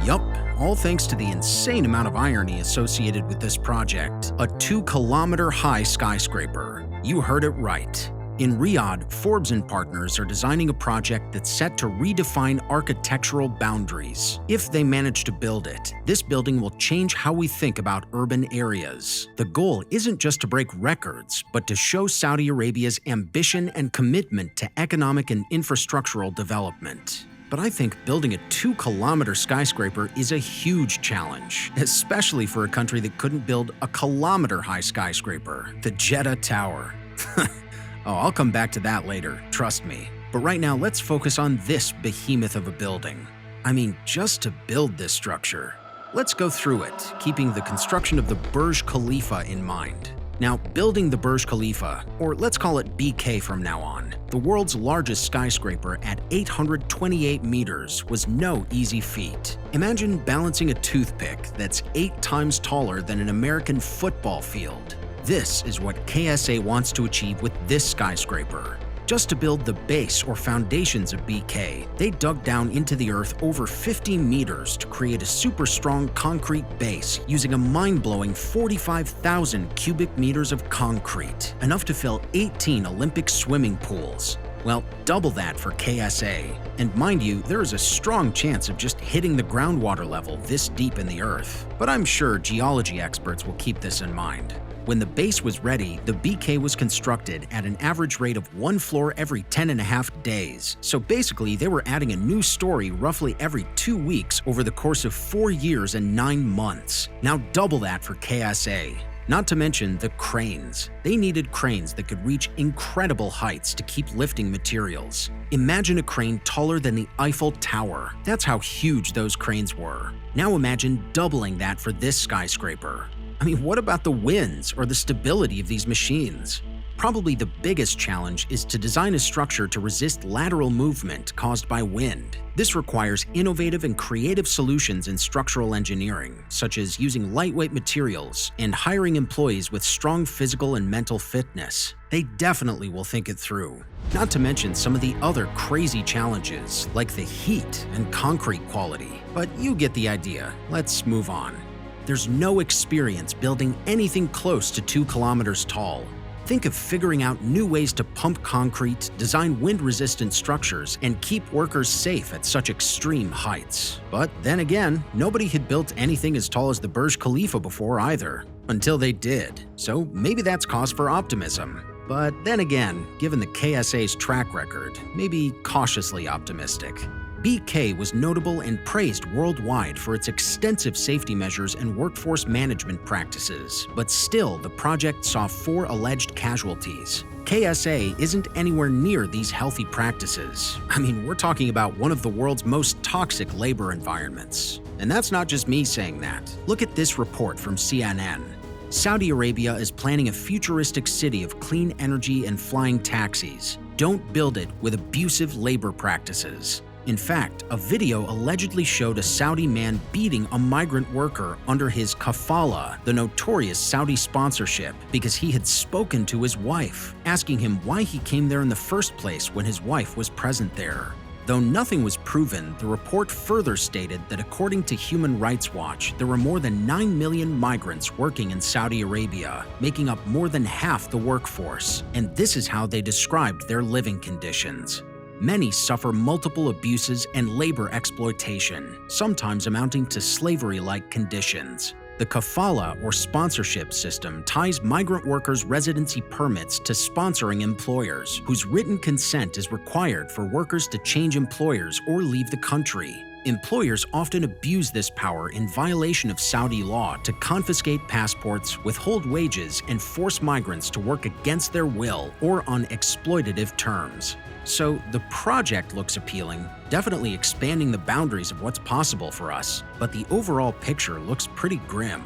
Yup, all thanks to the insane amount of irony associated with this project. A 2-kilometer-high skyscraper. You heard it right. In Riyadh, Forbes and partners are designing a project that's set to redefine architectural boundaries. If they manage to build it, this building will change how we think about urban areas. The goal isn't just to break records, but to show Saudi Arabia's ambition and commitment to economic and infrastructural development. But I think building a 2-kilometer skyscraper is a huge challenge, especially for a country that couldn't build a kilometer-high skyscraper, the Jetta Tower. Oh, I'll come back to that later, trust me. But right now, let's focus on this behemoth of a building. I mean, just to build this structure. Let's go through it, keeping the construction of the Burj Khalifa in mind. Now, building the Burj Khalifa, or let's call it BK from now on, the world's largest skyscraper at 828 meters, was no easy feat. Imagine balancing a toothpick that's 8 times taller than an American football field. This is what KSA wants to achieve with this skyscraper. Just to build the base or foundations of BK, they dug down into the earth over 50 meters to create a super strong concrete base using a mind-blowing 45,000 cubic meters of concrete, enough to fill 18 Olympic swimming pools. Well, double that for KSA. And mind you, there is a strong chance of just hitting the groundwater level this deep in the earth. But I'm sure geology experts will keep this in mind. When the base was ready, the BK was constructed at an average rate of 1 floor every 10.5 days. So basically, they were adding a new story roughly every 2 weeks over the course of 4 years and 9 months. Now double that for KSA. Not to mention the cranes. They needed cranes that could reach incredible heights to keep lifting materials. Imagine a crane taller than the Eiffel Tower. That's how huge those cranes were. Now imagine doubling that for this skyscraper. I mean, what about the winds or the stability of these machines? Probably the biggest challenge is to design a structure to resist lateral movement caused by wind. This requires innovative and creative solutions in structural engineering, such as using lightweight materials and hiring employees with strong physical and mental fitness. They definitely will think it through. Not to mention some of the other crazy challenges, like the heat and concrete quality. But you get the idea. Let's move on. There's no experience building anything close to 2 kilometers tall. Think of figuring out new ways to pump concrete, design wind-resistant structures, and keep workers safe at such extreme heights. But then again, nobody had built anything as tall as the Burj Khalifa before either, until they did. So maybe that's cause for optimism. But then again, given the KSA's track record, maybe cautiously optimistic. BK was notable and praised worldwide for its extensive safety measures and workforce management practices, but still the project saw 4 alleged casualties. KSA isn't anywhere near these healthy practices. I mean, we're talking about one of the world's most toxic labor environments. And that's not just me saying that. Look at this report from CNN. Saudi Arabia is planning a futuristic city of clean energy and flying taxis. Don't build it with abusive labor practices. In fact, a video allegedly showed a Saudi man beating a migrant worker under his kafala, the notorious Saudi sponsorship, because he had spoken to his wife, asking him why he came there in the first place when his wife was present there. Though nothing was proven, the report further stated that according to Human Rights Watch, there were more than 9 million migrants working in Saudi Arabia, making up more than half the workforce, and this is how they described their living conditions. Many suffer multiple abuses and labor exploitation, sometimes amounting to slavery-like conditions. The kafala or sponsorship system ties migrant workers' residency permits to sponsoring employers, whose written consent is required for workers to change employers or leave the country. Employers often abuse this power in violation of Saudi law to confiscate passports, withhold wages, and force migrants to work against their will or on exploitative terms. So the project looks appealing, definitely expanding the boundaries of what's possible for us, but the overall picture looks pretty grim.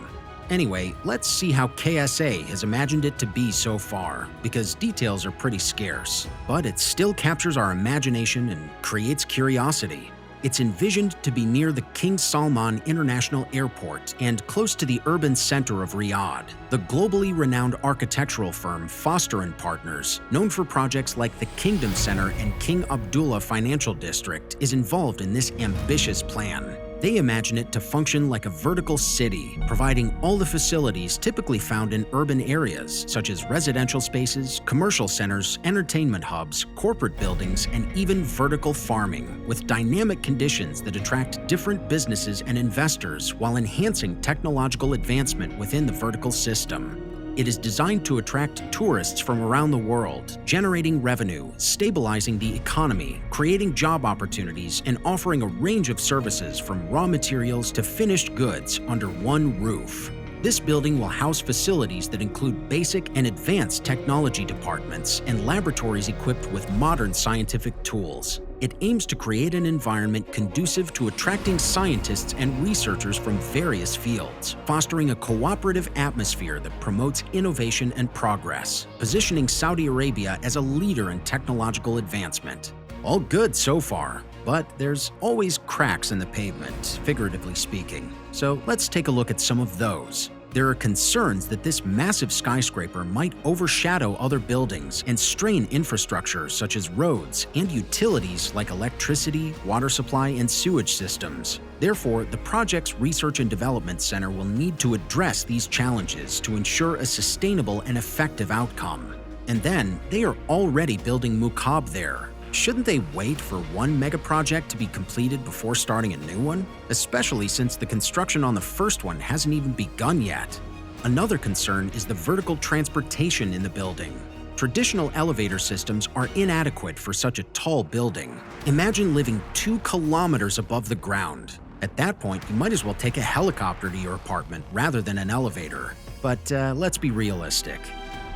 Anyway, let's see how KSA has imagined it to be so far, because details are pretty scarce, but it still captures our imagination and creates curiosity. It's envisioned to be near the King Salman International Airport and close to the urban center of Riyadh. The globally renowned architectural firm Foster & Partners, known for projects like the Kingdom Center and King Abdullah Financial District, is involved in this ambitious plan. They imagine it to function like a vertical city, providing all the facilities typically found in urban areas, such as residential spaces, commercial centers, entertainment hubs, corporate buildings, and even vertical farming, with dynamic conditions that attract different businesses and investors while enhancing technological advancement within the vertical system. It is designed to attract tourists from around the world, generating revenue, stabilizing the economy, creating job opportunities, and offering a range of services from raw materials to finished goods under one roof. This building will house facilities that include basic and advanced technology departments and laboratories equipped with modern scientific tools. It aims to create an environment conducive to attracting scientists and researchers from various fields, fostering a cooperative atmosphere that promotes innovation and progress, positioning Saudi Arabia as a leader in technological advancement. All good so far, but there's always cracks in the pavement, figuratively speaking. So let's take a look at some of those. There are concerns that this massive skyscraper might overshadow other buildings and strain infrastructure such as roads and utilities like electricity, water supply, and sewage systems. Therefore, the project's Research and Development Center will need to address these challenges to ensure a sustainable and effective outcome. And then, they are already building Mukab there. Shouldn't they wait for one mega project to be completed before starting a new one? Especially since the construction on the first one hasn't even begun yet. Another concern is the vertical transportation in the building. Traditional elevator systems are inadequate for such a tall building. Imagine living 2 kilometers above the ground. At that point, you might as well take a helicopter to your apartment rather than an elevator. But let's be realistic.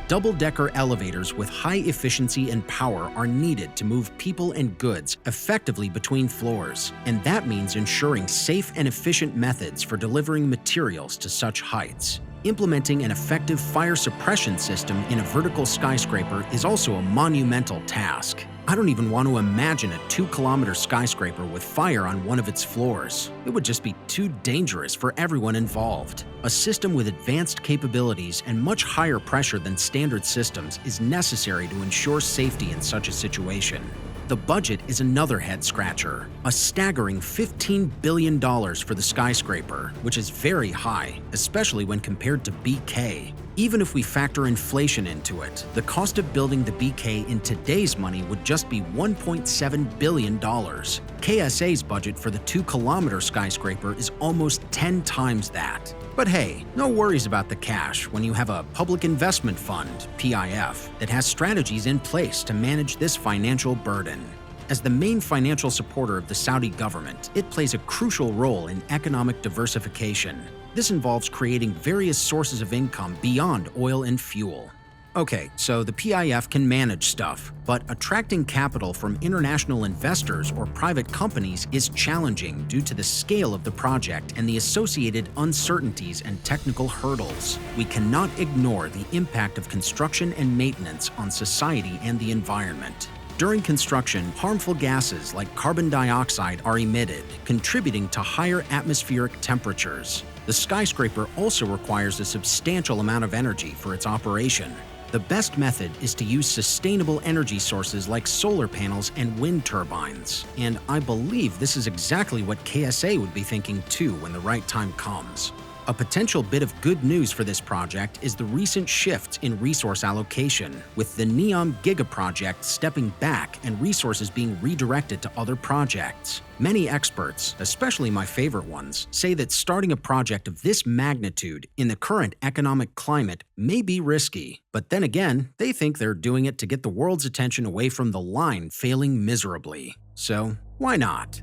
Double-decker elevators with high efficiency and power are needed to move people and goods effectively between floors, and that means ensuring safe and efficient methods for delivering materials to such heights. Implementing an effective fire suppression system in a vertical skyscraper is also a monumental task. I don't even want to imagine a 2-kilometer skyscraper with fire on one of its floors. It would just be too dangerous for everyone involved. A system with advanced capabilities and much higher pressure than standard systems is necessary to ensure safety in such a situation. The budget is another head-scratcher, a staggering $15 billion for the skyscraper, which is very high, especially when compared to BK. Even if we factor inflation into it, the cost of building the BK in today's money would just be $1.7 billion. KSA's budget for the 2-kilometer skyscraper is almost 10 times that. But hey, no worries about the cash when you have a public investment fund, PIF, that has strategies in place to manage this financial burden. As the main financial supporter of the Saudi government, it plays a crucial role in economic diversification. This involves creating various sources of income beyond oil and fuel. Okay, so the PIF can manage stuff, but attracting capital from international investors or private companies is challenging due to the scale of the project and the associated uncertainties and technical hurdles. We cannot ignore the impact of construction and maintenance on society and the environment. During construction, harmful gases like carbon dioxide are emitted, contributing to higher atmospheric temperatures. The skyscraper also requires a substantial amount of energy for its operation. The best method is to use sustainable energy sources like solar panels and wind turbines. And I believe this is exactly what KSA would be thinking too when the right time comes. A potential bit of good news for this project is the recent shift in resource allocation, with the Neom gigaproject stepping back and resources being redirected to other projects. Many experts, especially my favorite ones, say that starting a project of this magnitude in the current economic climate may be risky. But then again, they think they're doing it to get the world's attention away from the line failing miserably. So, why not?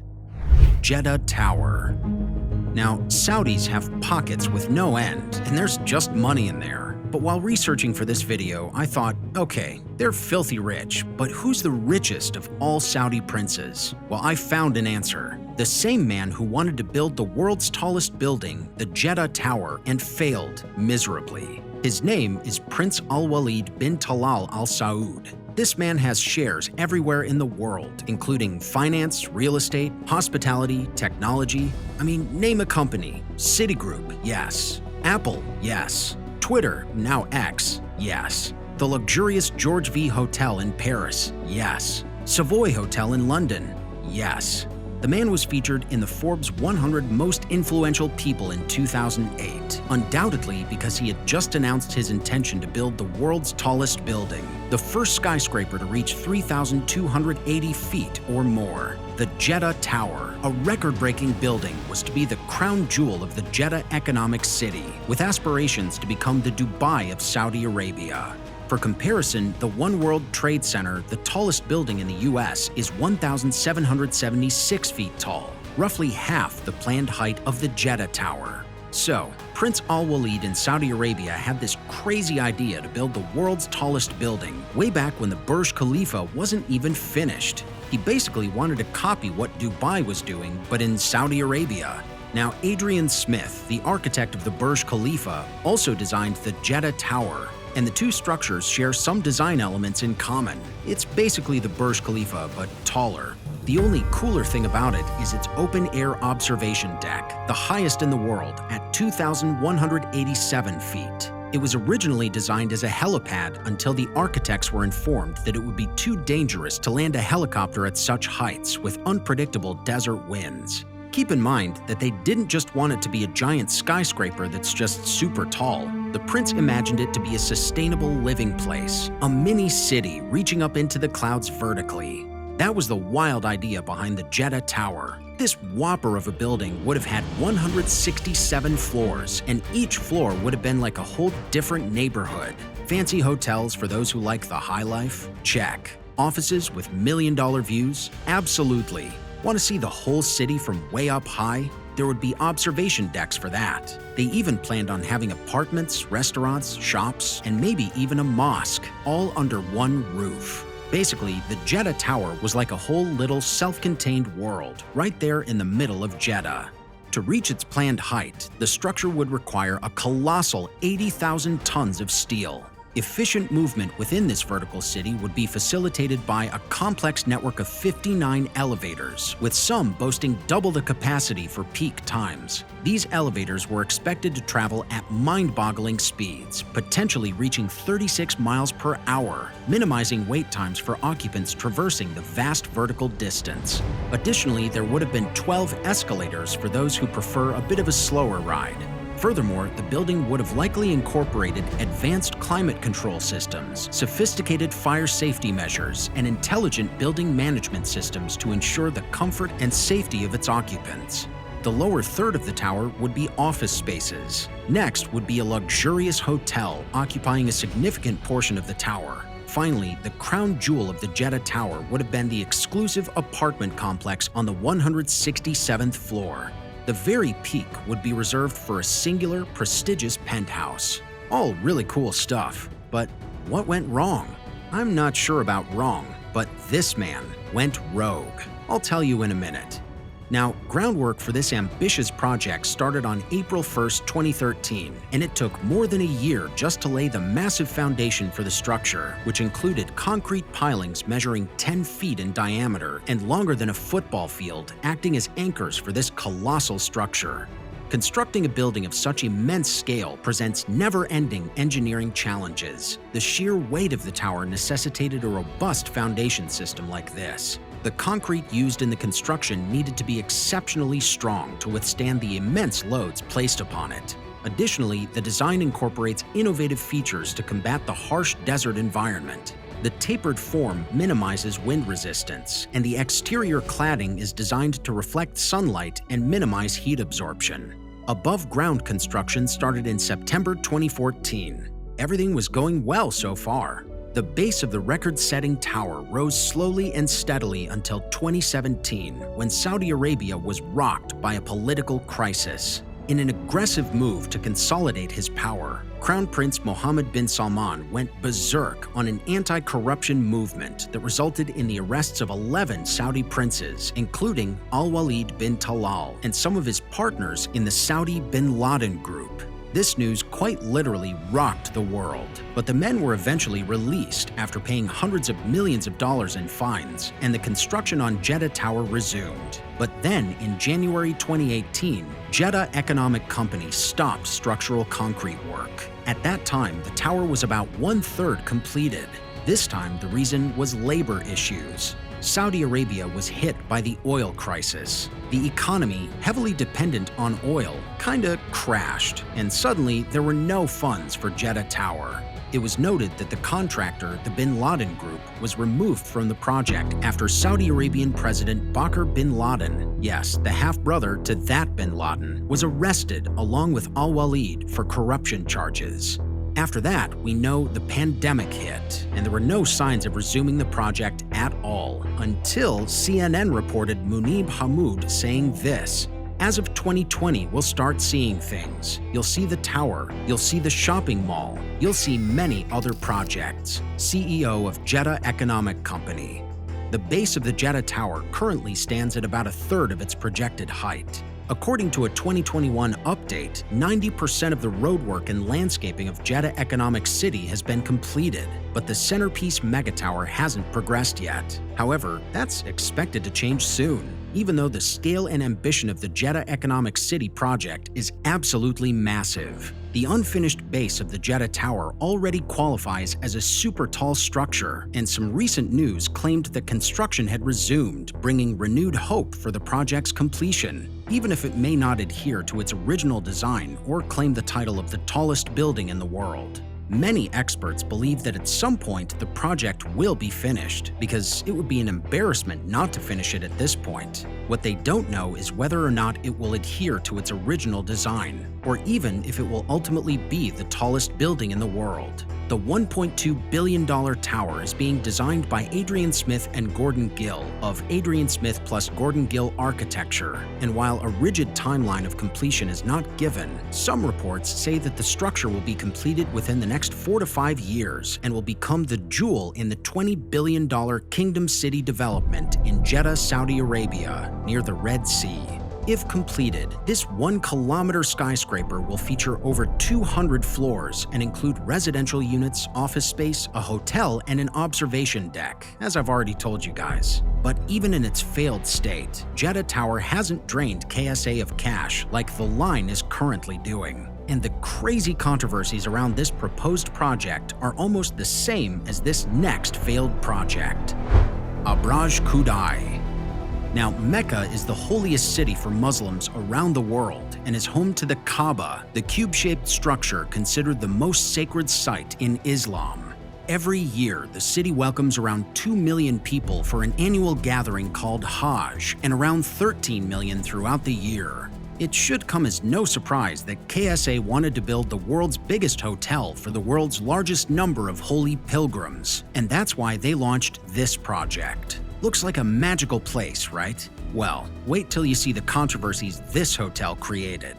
Jetta Tower. Now, Saudis have pockets with no end, and there's just money in there. But while researching for this video, I thought, okay, they're filthy rich, but who's the richest of all Saudi princes? Well, I found an answer. The same man who wanted to build the world's tallest building, the Jetta Tower, and failed miserably. His name is Prince Al-Walid bin Talal Al Saud. This man has shares everywhere in the world, including finance, real estate, hospitality, technology. I mean, name a company. Citigroup, yes. Apple, yes. Twitter, now X, yes. The luxurious George V Hotel in Paris, yes. Savoy Hotel in London, yes. The man was featured in the Forbes 100 Most Influential People in 2008, undoubtedly because he had just announced his intention to build the world's tallest building, the first skyscraper to reach 3,280 feet or more. The Jetta Tower, a record-breaking building, was to be the crown jewel of the Jeddah economic city, with aspirations to become the Dubai of Saudi Arabia. For comparison, the One World Trade Center, the tallest building in the US, is 1,776 feet tall, roughly half the planned height of the Jetta Tower. So, Prince Al-Walid in Saudi Arabia had this crazy idea to build the world's tallest building way back when the Burj Khalifa wasn't even finished. He basically wanted to copy what Dubai was doing, but in Saudi Arabia. Now, Adrian Smith, the architect of the Burj Khalifa, also designed the Jetta Tower, and the two structures share some design elements in common. It's basically the Burj Khalifa, but taller. The only cooler thing about it is its open-air observation deck, the highest in the world at 2,187 feet. It was originally designed as a helipad until the architects were informed that it would be too dangerous to land a helicopter at such heights with unpredictable desert winds. Keep in mind that they didn't just want it to be a giant skyscraper that's just super tall. The prince imagined it to be a sustainable living place, a mini city reaching up into the clouds vertically. That was the wild idea behind the Jetta Tower. This whopper of a building would have had 167 floors, and each floor would have been like a whole different neighborhood. Fancy hotels for those who like the high life? Check. Offices with million-dollar views? Absolutely. Want to see the whole city from way up high? There would be observation decks for that. They even planned on having apartments, restaurants, shops, and maybe even a mosque, all under one roof. Basically, the Jetta Tower was like a whole little self-contained world, right there in the middle of Jeddah. To reach its planned height, the structure would require a colossal 80,000 tons of steel. Efficient movement within this vertical city would be facilitated by a complex network of 59 elevators, with some boasting double the capacity for peak times. These elevators were expected to travel at mind-boggling speeds, potentially reaching 36 miles per hour, minimizing wait times for occupants traversing the vast vertical distance. Additionally, there would have been 12 escalators for those who prefer a bit of a slower ride. Furthermore, the building would have likely incorporated advanced climate control systems, sophisticated fire safety measures, and intelligent building management systems to ensure the comfort and safety of its occupants. The lower third of the tower would be office spaces. Next would be a luxurious hotel occupying a significant portion of the tower. Finally, the crown jewel of the Jetta Tower would have been the exclusive apartment complex on the 167th floor. The very peak would be reserved for a singular, prestigious penthouse. All really cool stuff, but what went wrong? I'm not sure about wrong, but this man went rogue. I'll tell you in a minute. Now, groundwork for this ambitious project started on April 1st, 2013, and it took more than a year just to lay the massive foundation for the structure, which included concrete pilings measuring 10 feet in diameter and longer than a football field, acting as anchors for this colossal structure. Constructing a building of such immense scale presents never-ending engineering challenges. The sheer weight of the tower necessitated a robust foundation system like this. The concrete used in the construction needed to be exceptionally strong to withstand the immense loads placed upon it. Additionally, the design incorporates innovative features to combat the harsh desert environment. The tapered form minimizes wind resistance, and the exterior cladding is designed to reflect sunlight and minimize heat absorption. Above-ground construction started in September 2014. Everything was going well so far. The base of the record-setting tower rose slowly and steadily until 2017, when Saudi Arabia was rocked by a political crisis. In an aggressive move to consolidate his power, Crown Prince Muhammad Bin Salman went berserk on an anti-corruption movement that resulted in the arrests of 11 Saudi princes, including Al-Walid bin Talal and some of his partners in the Saudi bin Laden group. This news quite literally rocked the world, but the men were eventually released after paying hundreds of millions of dollars in fines, and the construction on Jetta Tower resumed. But then, in January 2018, Jetta Economic Company stopped structural concrete work. At that time, the tower was about 1/3 completed. This time, the reason was labor issues. Saudi Arabia was hit by the oil crisis. The economy, heavily dependent on oil, kinda crashed, and suddenly there were no funds for Jetta Tower. It was noted that the contractor, the Bin Laden Group, was removed from the project after Saudi Arabian President Bakr bin Laden, yes, the half-brother to that bin Laden, was arrested along with Al-Walid for corruption charges. After that, we know the pandemic hit, and there were no signs of resuming the project at all, until CNN reported Munib Hamoud saying this: "As of 2020, we'll start seeing things. You'll see the tower, you'll see the shopping mall, you'll see many other projects." CEO of Jetta Economic Company. The base of the Jetta Tower currently stands at about 1/3 of its projected height. According to a 2021 update, 90% of the roadwork and landscaping of Jetta Economic City has been completed, but the centerpiece megatower hasn't progressed yet. However, that's expected to change soon, even though the scale and ambition of the Jetta Economic City project is absolutely massive. The unfinished base of the Jetta Tower already qualifies as a super tall structure, and some recent news claimed that construction had resumed, bringing renewed hope for the project's completion, even if it may not adhere to its original design or claim the title of the tallest building in the world. Many experts believe that at some point the project will be finished, because it would be an embarrassment not to finish it at this point. What they don't know is whether or not it will adhere to its original design, or even if it will ultimately be the tallest building in the world. The $1.2 billion tower is being designed by Adrian Smith and Gordon Gill of Adrian Smith plus Gordon Gill Architecture, and while a rigid timeline of completion is not given, some reports say that the structure will be completed within the next 4 to 5 years and will become the jewel in the $20 billion Kingdom City development in Jeddah, Saudi Arabia, near the Red Sea. If completed, this 1-kilometer skyscraper will feature over 200 floors and include residential units, office space, a hotel, and an observation deck, as I've already told you guys. But even in its failed state, Jetta Tower hasn't drained KSA of cash like the line is currently doing. And the crazy controversies around this proposed project are almost the same as this next failed project. Burj Khalifa. Now, Mecca is the holiest city for Muslims around the world and is home to the Kaaba, the cube-shaped structure considered the most sacred site in Islam. Every year, the city welcomes around 2 million people for an annual gathering called Hajj, and around 13 million throughout the year. It should come as no surprise that KSA wanted to build the world's biggest hotel for the world's largest number of holy pilgrims, and that's why they launched this project. Looks like a magical place, right? Well, wait till you see the controversies this hotel created.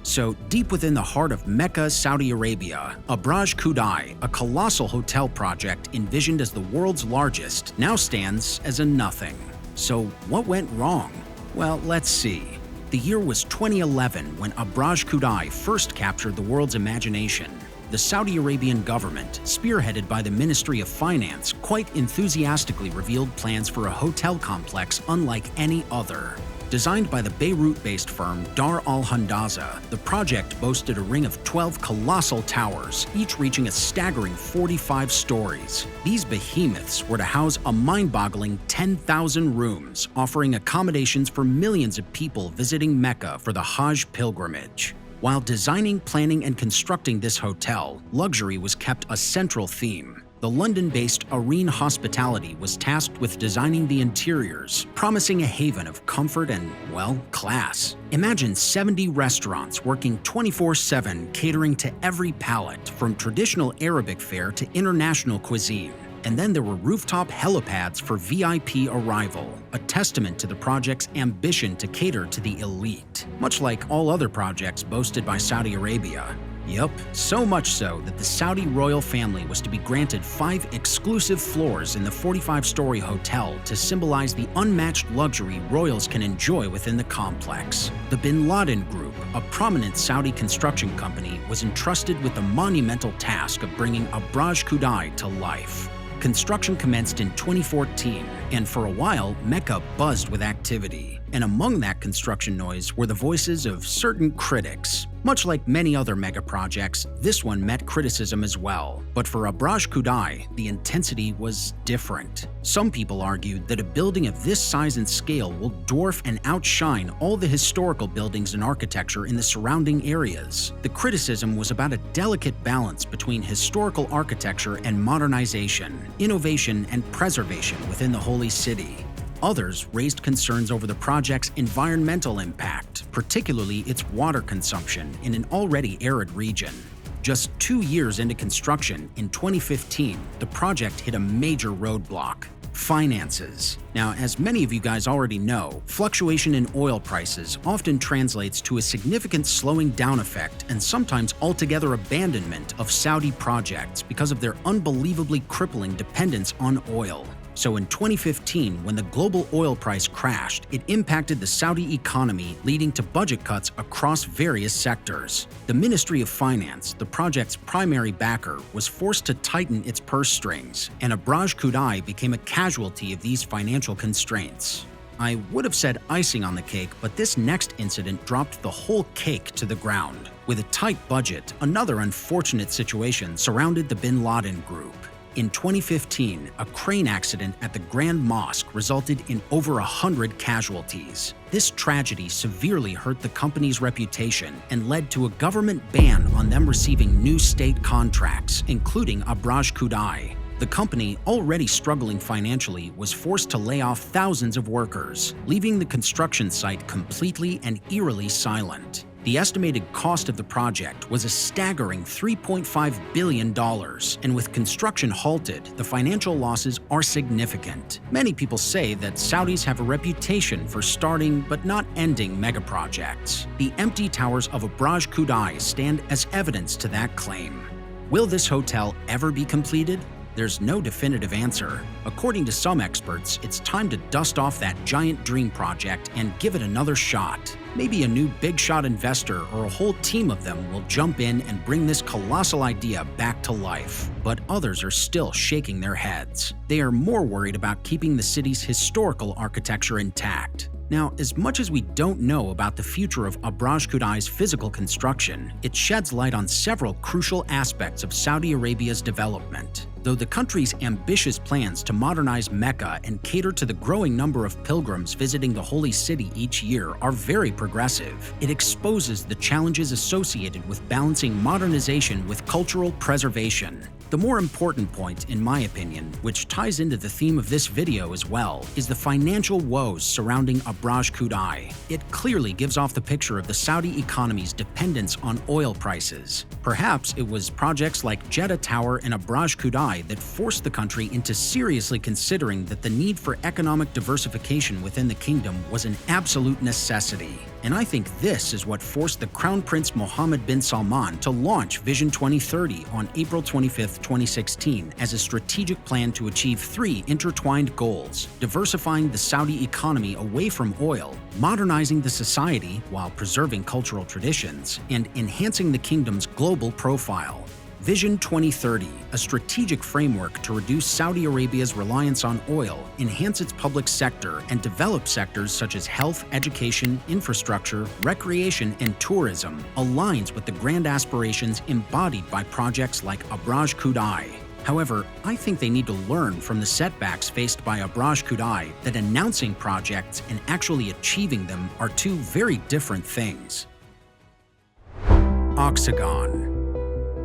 So, deep within the heart of Mecca, Saudi Arabia, Burj Khalifa, a colossal hotel project envisioned as the world's largest, now stands as a nothing. So, what went wrong? Well, let's see. The year was 2011 when Burj Khalifa first captured the world's imagination. The Saudi Arabian government, spearheaded by the Ministry of Finance, quite enthusiastically revealed plans for a hotel complex unlike any other. Designed by the Beirut-based firm Dar al-Handaza, the project boasted a ring of 12 colossal towers, each reaching a staggering 45 stories. These behemoths were to house a mind-boggling 10,000 rooms, offering accommodations for millions of people visiting Mecca for the Hajj pilgrimage. While designing, planning, and constructing this hotel, luxury was kept a central theme. The London-based Arene Hospitality was tasked with designing the interiors, promising a haven of comfort and, well, class. Imagine 70 restaurants working 24/7, catering to every palate, from traditional Arabic fare to international cuisine. And then there were rooftop helipads for VIP arrival, a testament to the project's ambition to cater to the elite, much like all other projects boasted by Saudi Arabia. Yup, so much so that the Saudi royal family was to be granted 5 exclusive floors in the 45-story hotel to symbolize the unmatched luxury royals can enjoy within the complex. The Bin Laden Group, a prominent Saudi construction company, was entrusted with the monumental task of bringing Burj Khalifa to life. Construction commenced in 2014, and for a while, Mecca buzzed with activity. And among that construction noise were the voices of certain critics. Much like many other mega projects, this one met criticism as well. But for Burj Khalifa, the intensity was different. Some people argued that a building of this size and scale will dwarf and outshine all the historical buildings and architecture in the surrounding areas. The criticism was about a delicate balance between historical architecture and modernization, innovation and preservation within the holy city. Others raised concerns over the project's environmental impact, particularly its water consumption in an already arid region. Just 2 years into construction, in 2015, the project hit a major roadblock: finances. Now, as many of you guys already know, fluctuation in oil prices often translates to a significant slowing down effect and sometimes altogether abandonment of Saudi projects because of their unbelievably crippling dependence on oil. So in 2015, when the global oil price crashed, it impacted the Saudi economy, leading to budget cuts across various sectors. The Ministry of Finance, the project's primary backer, was forced to tighten its purse strings, and Burj Khalifa became a casualty of these financial constraints. I would have said icing on the cake, but this next incident dropped the whole cake to the ground. With a tight budget, another unfortunate situation surrounded the Bin Laden Group. In 2015, a crane accident at the Grand Mosque resulted in over 100 casualties. This tragedy severely hurt the company's reputation and led to a government ban on them receiving new state contracts, including Burj Khalifa. The company, already struggling financially, was forced to lay off thousands of workers, leaving the construction site completely and eerily silent. The estimated cost of the project was a staggering $3.5 billion, and with construction halted, the financial losses are significant. Many people say that Saudis have a reputation for starting but not ending megaprojects. The empty towers of Burj Khalifa stand as evidence to that claim. Will this hotel ever be completed? There's no definitive answer. According to some experts, it's time to dust off that giant dream project and give it another shot. Maybe a new big-shot investor or a whole team of them will jump in and bring this colossal idea back to life. But others are still shaking their heads. They are more worried about keeping the city's historical architecture intact. Now, as much as we don't know about the future of Burj Khalifa's physical construction, it sheds light on several crucial aspects of Saudi Arabia's development. Though the country's ambitious plans to modernize Mecca and cater to the growing number of pilgrims visiting the holy city each year are very progressive, it exposes the challenges associated with balancing modernization with cultural preservation. The more important point, in my opinion, which ties into the theme of this video as well, is the financial woes surrounding Burj Khalifa. It clearly gives off the picture of the Saudi economy's dependence on oil prices. Perhaps it was projects like Jetta Tower and Burj Khalifa that forced the country into seriously considering that the need for economic diversification within the kingdom was an absolute necessity. And I think this is what forced the Crown Prince Muhammad Bin Salman to launch Vision 2030 on April 25, 2016 as a strategic plan to achieve three intertwined goals: diversifying the Saudi economy away from oil, modernizing the society while preserving cultural traditions, and enhancing the kingdom's global profile. Vision 2030, a strategic framework to reduce Saudi Arabia's reliance on oil, enhance its public sector, and develop sectors such as health, education, infrastructure, recreation, and tourism, aligns with the grand aspirations embodied by projects like Burj Khalifa. However, I think they need to learn from the setbacks faced by Burj Khalifa that announcing projects and actually achieving them are two very different things. Oxagon.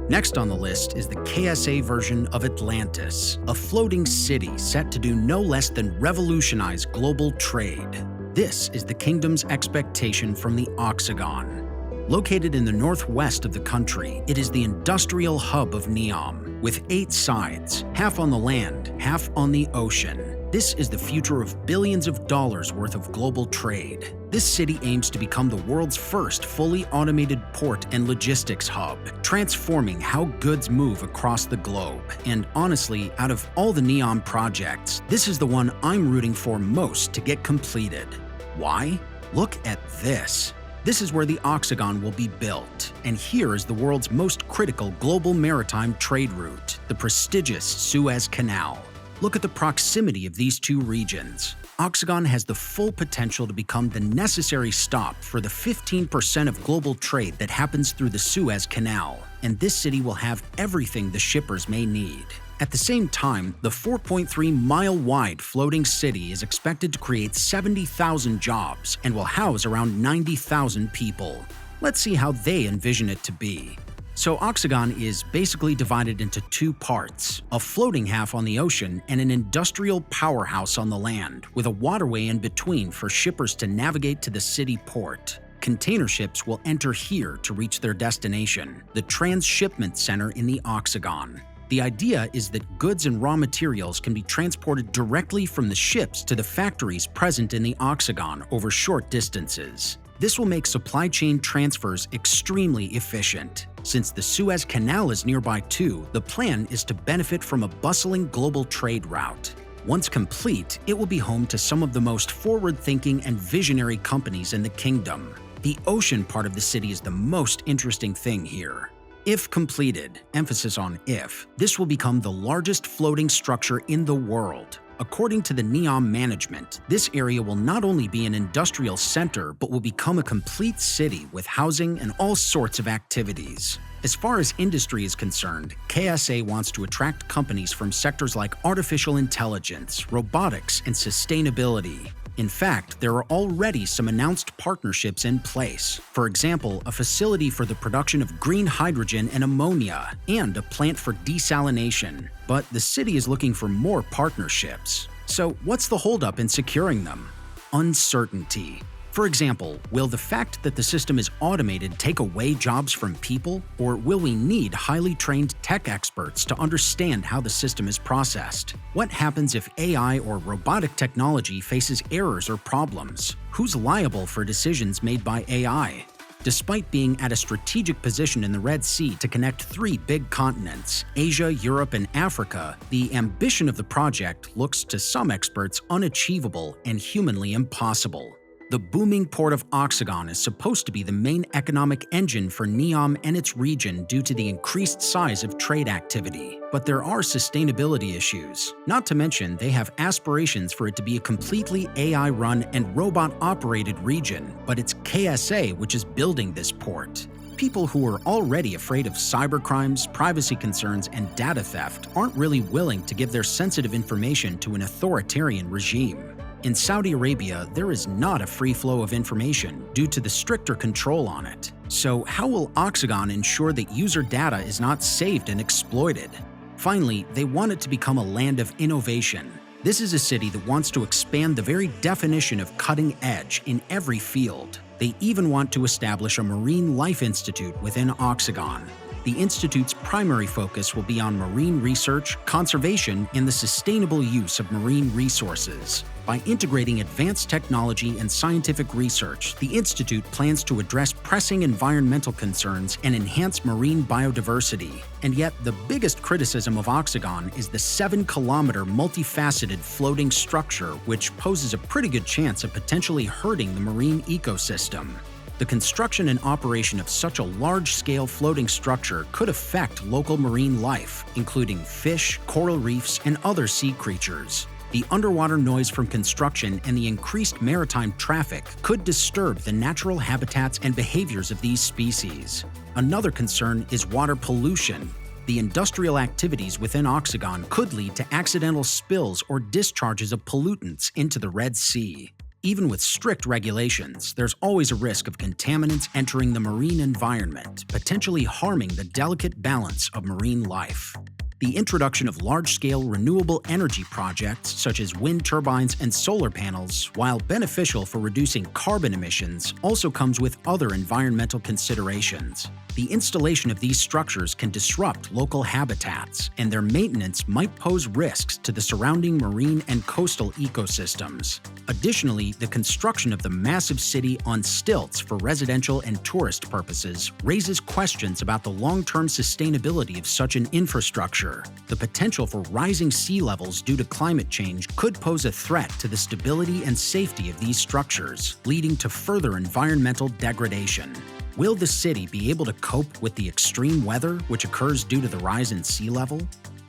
Next on the list is the KSA version of Atlantis, a floating city set to do no less than revolutionize global trade. This is the kingdom's expectation from the Oxagon. Located in the northwest of the country, it is the industrial hub of Neom, with 8 sides, half on the land, half on the ocean. This is the future of billions of dollars worth of global trade. This city aims to become the world's first fully automated port and logistics hub, transforming how goods move across the globe. And honestly, out of all the Neom projects, this is the one I'm rooting for most to get completed. Why? Look at this. This is where the Oxagon will be built, and here is the world's most critical global maritime trade route, the prestigious Suez Canal. Look at the proximity of these two regions. Oxagon has the full potential to become the necessary stop for the 15% of global trade that happens through the Suez Canal, and this city will have everything the shippers may need. At the same time, the 4.3-mile-wide floating city is expected to create 70,000 jobs and will house around 90,000 people. Let's see how they envision it to be. So Oxagon is basically divided into 2 parts, a floating half on the ocean and an industrial powerhouse on the land, with a waterway in between for shippers to navigate to the city port. Container ships will enter here to reach their destination, the transshipment center in the Oxagon. The idea is that goods and raw materials can be transported directly from the ships to the factories present in the Oxagon over short distances. This will make supply chain transfers extremely efficient. Since the Suez Canal is nearby too, the plan is to benefit from a bustling global trade route. Once complete, it will be home to some of the most forward-thinking and visionary companies in the kingdom. The ocean part of the city is the most interesting thing here. If completed, emphasis on if, this will become the largest floating structure in the world. According to the Neom management, this area will not only be an industrial center, but will become a complete city with housing and all sorts of activities. As far as industry is concerned, KSA wants to attract companies from sectors like artificial intelligence, robotics, and sustainability. In fact, there are already some announced partnerships in place. For example, a facility for the production of green hydrogen and ammonia, and a plant for desalination. But the city is looking for more partnerships. So what's the holdup in securing them? Uncertainty. For example, will the fact that the system is automated take away jobs from people, or will we need highly trained tech experts to understand how the system is processed? What happens if AI or robotic technology faces errors or problems? Who's liable for decisions made by AI? Despite being at a strategic position in the Red Sea to connect three big continents, Asia, Europe, and Africa, the ambition of the project looks to some experts unachievable and humanly impossible. The booming port of Oxagon is supposed to be the main economic engine for Neom and its region due to the increased size of trade activity. But there are sustainability issues. Not to mention, they have aspirations for it to be a completely AI-run and robot-operated region, but it's KSA which is building this port. People who are already afraid of cybercrimes, privacy concerns, and data theft aren't really willing to give their sensitive information to an authoritarian regime. In Saudi Arabia, there is not a free flow of information due to the stricter control on it. So how will Oxagon ensure that user data is not saved and exploited? Finally, they want it to become a land of innovation. This is a city that wants to expand the very definition of cutting edge in every field. They even want to establish a marine life institute within Oxagon. The institute's primary focus will be on marine research, conservation, and the sustainable use of marine resources. By integrating advanced technology and scientific research, the institute plans to address pressing environmental concerns and enhance marine biodiversity. And yet, the biggest criticism of Oxagon is the 7-kilometer multifaceted floating structure, which poses a pretty good chance of potentially hurting the marine ecosystem. The construction and operation of such a large-scale floating structure could affect local marine life, including fish, coral reefs, and other sea creatures. The underwater noise from construction and the increased maritime traffic could disturb the natural habitats and behaviors of these species. Another concern is water pollution. The industrial activities within Oxagon could lead to accidental spills or discharges of pollutants into the Red Sea. Even with strict regulations, there's always a risk of contaminants entering the marine environment, potentially harming the delicate balance of marine life. The introduction of large-scale renewable energy projects such as wind turbines and solar panels, while beneficial for reducing carbon emissions, also comes with other environmental considerations. The installation of these structures can disrupt local habitats, and their maintenance might pose risks to the surrounding marine and coastal ecosystems. Additionally, the construction of the massive city on stilts for residential and tourist purposes raises questions about the long-term sustainability of such an infrastructure. The potential for rising sea levels due to climate change could pose a threat to the stability and safety of these structures, leading to further environmental degradation. Will the city be able to cope with the extreme weather which occurs due to the rise in sea level?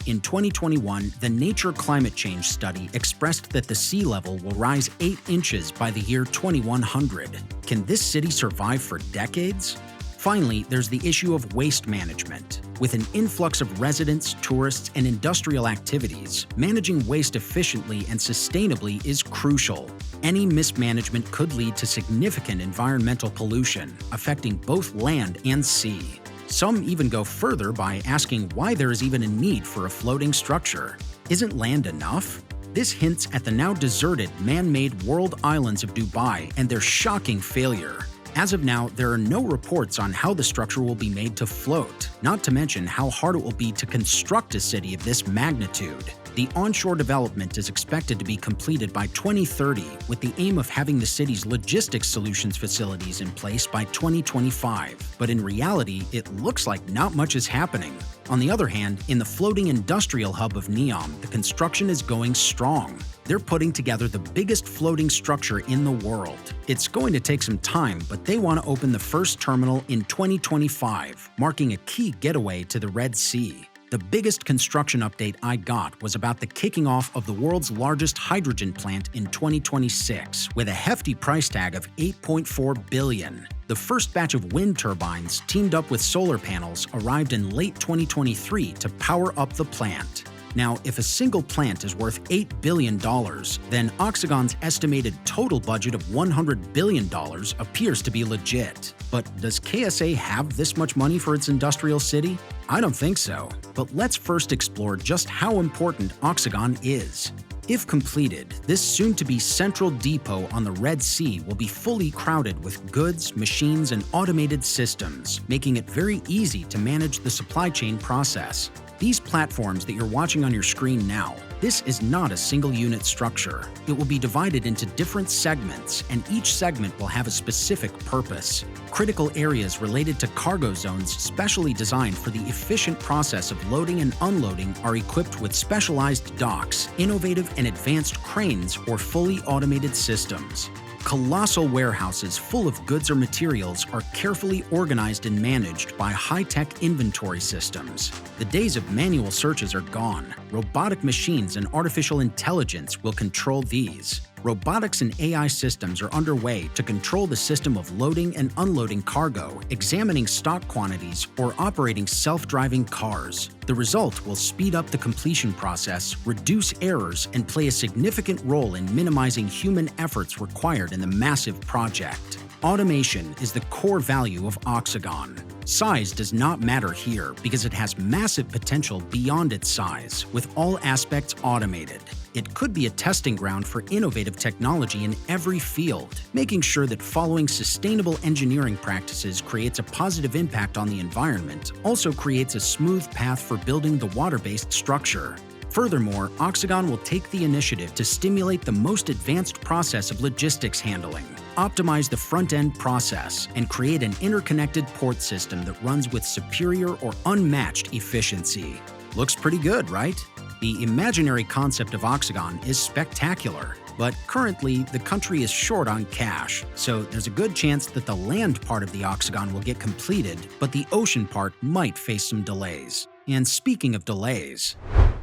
In 2021, the Nature Climate Change Study expressed that the sea level will rise 8 inches by the year 2100. Can this city survive for decades? Finally, there's the issue of waste management. With an influx of residents, tourists, and industrial activities, managing waste efficiently and sustainably is crucial. Any mismanagement could lead to significant environmental pollution, affecting both land and sea. Some even go further by asking why there is even a need for a floating structure. Isn't land enough? This hints at the now deserted man-made world islands of Dubai and their shocking failure. As of now, there are no reports on how the structure will be made to float, not to mention how hard it will be to construct a city of this magnitude. The onshore development is expected to be completed by 2030, with the aim of having the city's logistics solutions facilities in place by 2025. But in reality, it looks like not much is happening. On the other hand, in the floating industrial hub of Neom, the construction is going strong. They're putting together the biggest floating structure in the world. It's going to take some time, but they want to open the first terminal in 2025, marking a key getaway to the Red Sea. The biggest construction update I got was about the kicking off of the world's largest hydrogen plant in 2026, with a hefty price tag of $8.4 billion. The first batch of wind turbines, teamed up with solar panels, arrived in late 2023 to power up the plant. Now, if a single plant is worth $8 billion, then Oxagon's estimated total budget of $100 billion appears to be legit. But does KSA have this much money for its industrial city? I don't think so. But let's first explore just how important Oxagon is. If completed, this soon-to-be central depot on the Red Sea will be fully crowded with goods, machines, and automated systems, making it very easy to manage the supply chain process. These platforms that you're watching on your screen now This is not a single-unit structure. It will be divided into different segments, and each segment will have a specific purpose. Critical areas related to cargo zones specially designed for the efficient process of loading and unloading are equipped with specialized docks, innovative and advanced cranes, or fully automated systems. Colossal warehouses full of goods or materials are carefully organized and managed by high-tech inventory systems. The days of manual searches are gone. Robotic machines and artificial intelligence will control these. Robotics and AI systems are underway to control the system of loading and unloading cargo, examining stock quantities, or operating self-driving cars. The result will speed up the completion process, reduce errors, and play a significant role in minimizing human efforts required in the massive project. Automation is the core value of Oxagon. Size does not matter here because it has massive potential beyond its size, with all aspects automated. It could be a testing ground for innovative technology in every field, making sure that following sustainable engineering practices creates a positive impact on the environment, also creates a smooth path for building the water-based structure. Furthermore, Oxagon will take the initiative to stimulate the most advanced process of logistics handling, optimize the front-end process, and create an interconnected port system that runs with superior or unmatched efficiency. Looks pretty good, right? The imaginary concept of Oxagon is spectacular, but currently the country is short on cash, so there's a good chance that the land part of the Oxagon will get completed, but the ocean part might face some delays. And speaking of delays,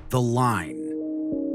the line.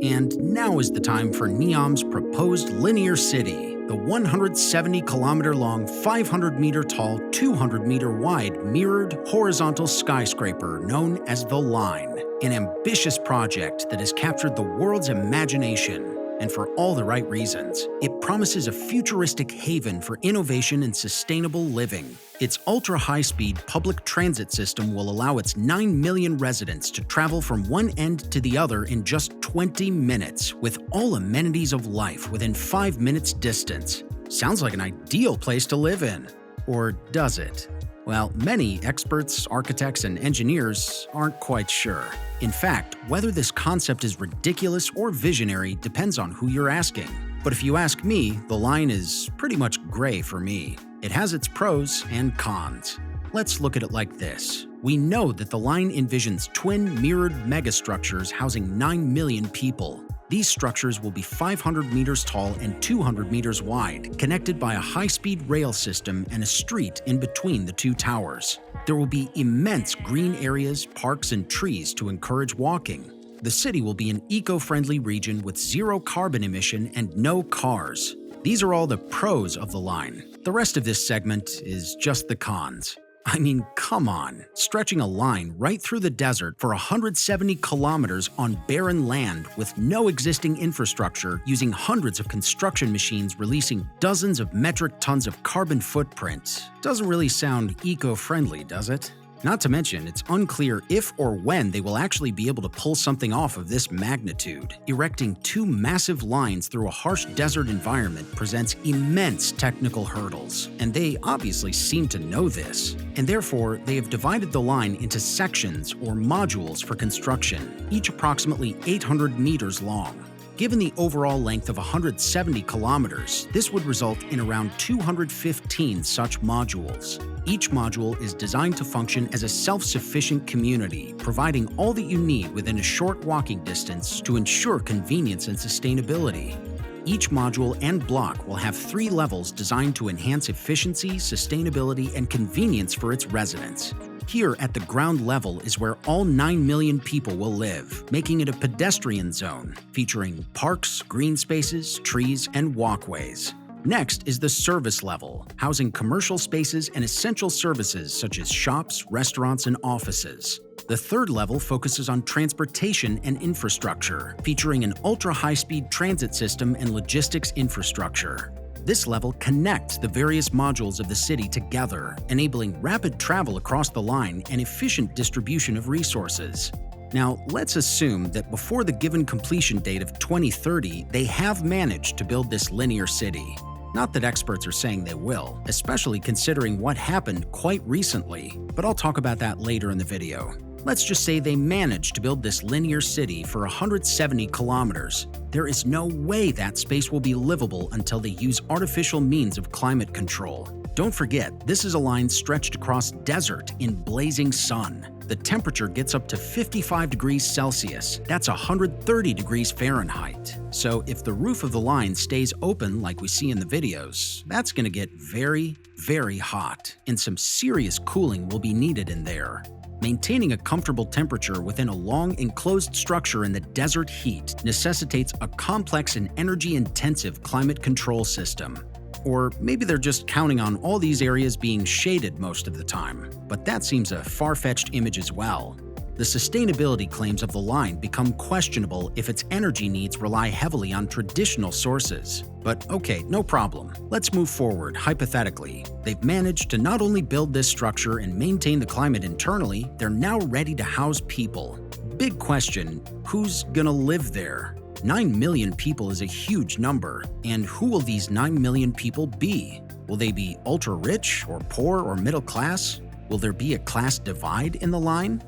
And now is the time for Neom's proposed linear city, the 170-kilometer-long, 500-meter-tall, 200-meter-wide mirrored horizontal skyscraper known as the Line, an ambitious project that has captured the world's imagination. And for all the right reasons. It promises a futuristic haven for innovation and sustainable living. Its ultra-high-speed public transit system will allow its 9 million residents to travel from one end to the other in just 20 minutes, with all amenities of life within 5 minutes distance. Sounds like an ideal place to live in. Or does it? Well, many experts, architects, and engineers aren't quite sure. In fact, whether this concept is ridiculous or visionary depends on who you're asking. But if you ask me, the Line is pretty much gray for me. It has its pros and cons. Let's look at it like this. We know that the Line envisions twin mirrored megastructures housing 9 million people. These structures will be 500 meters tall and 200 meters wide, connected by a high-speed rail system and a street in between the two towers. There will be immense green areas, parks, and trees to encourage walking. The city will be an eco-friendly region with zero carbon emission and no cars. These are all the pros of the Line. The rest of this segment is just the cons. I mean, come on, stretching a line right through the desert for 170 kilometers on barren land with no existing infrastructure, using hundreds of construction machines releasing dozens of metric tons of carbon footprint, doesn't really sound eco-friendly, does it? Not to mention, it's unclear if or when they will actually be able to pull something off of this magnitude. Erecting two massive lines through a harsh desert environment presents immense technical hurdles, and they obviously seem to know this. And therefore, they have divided the line into sections or modules for construction, each approximately 800 meters long. Given the overall length of 170 kilometers, this would result in around 215 such modules. Each module is designed to function as a self-sufficient community, providing all that you need within a short walking distance to ensure convenience and sustainability. Each module and block will have 3 levels designed to enhance efficiency, sustainability, and convenience for its residents. Here at the ground level is where all 9 million people will live, making it a pedestrian zone, featuring parks, green spaces, trees, and walkways. Next is the service level, housing commercial spaces and essential services such as shops, restaurants, and offices. The third level focuses on transportation and infrastructure, featuring an ultra-high-speed transit system and logistics infrastructure. This level connects the various modules of the city together, enabling rapid travel across the line and efficient distribution of resources. Now, let's assume that before the given completion date of 2030, they have managed to build this linear city. Not that experts are saying they will, especially considering what happened quite recently, but I'll talk about that later in the video. Let's just say they managed to build this linear city for 170 kilometers. There is no way that space will be livable until they use artificial means of climate control. Don't forget, this is a line stretched across desert in blazing sun. The temperature gets up to 55 degrees Celsius. That's 130 degrees Fahrenheit. So if the roof of the line stays open like we see in the videos, that's going to get very, very hot, and some serious cooling will be needed in there. Maintaining a comfortable temperature within a long enclosed structure in the desert heat necessitates a complex and energy-intensive climate control system. Or maybe they're just counting on all these areas being shaded most of the time, but that seems a far-fetched image as well. The sustainability claims of the line become questionable if its energy needs rely heavily on traditional sources. But okay, no problem. Let's move forward, hypothetically. They've managed to not only build this structure and maintain the climate internally, they're now ready to house people. Big question, who's gonna live there? 9 million people is a huge number, and who will these 9 million people be? Will they be ultra-rich, or poor, or middle class? Will there be a class divide in the line?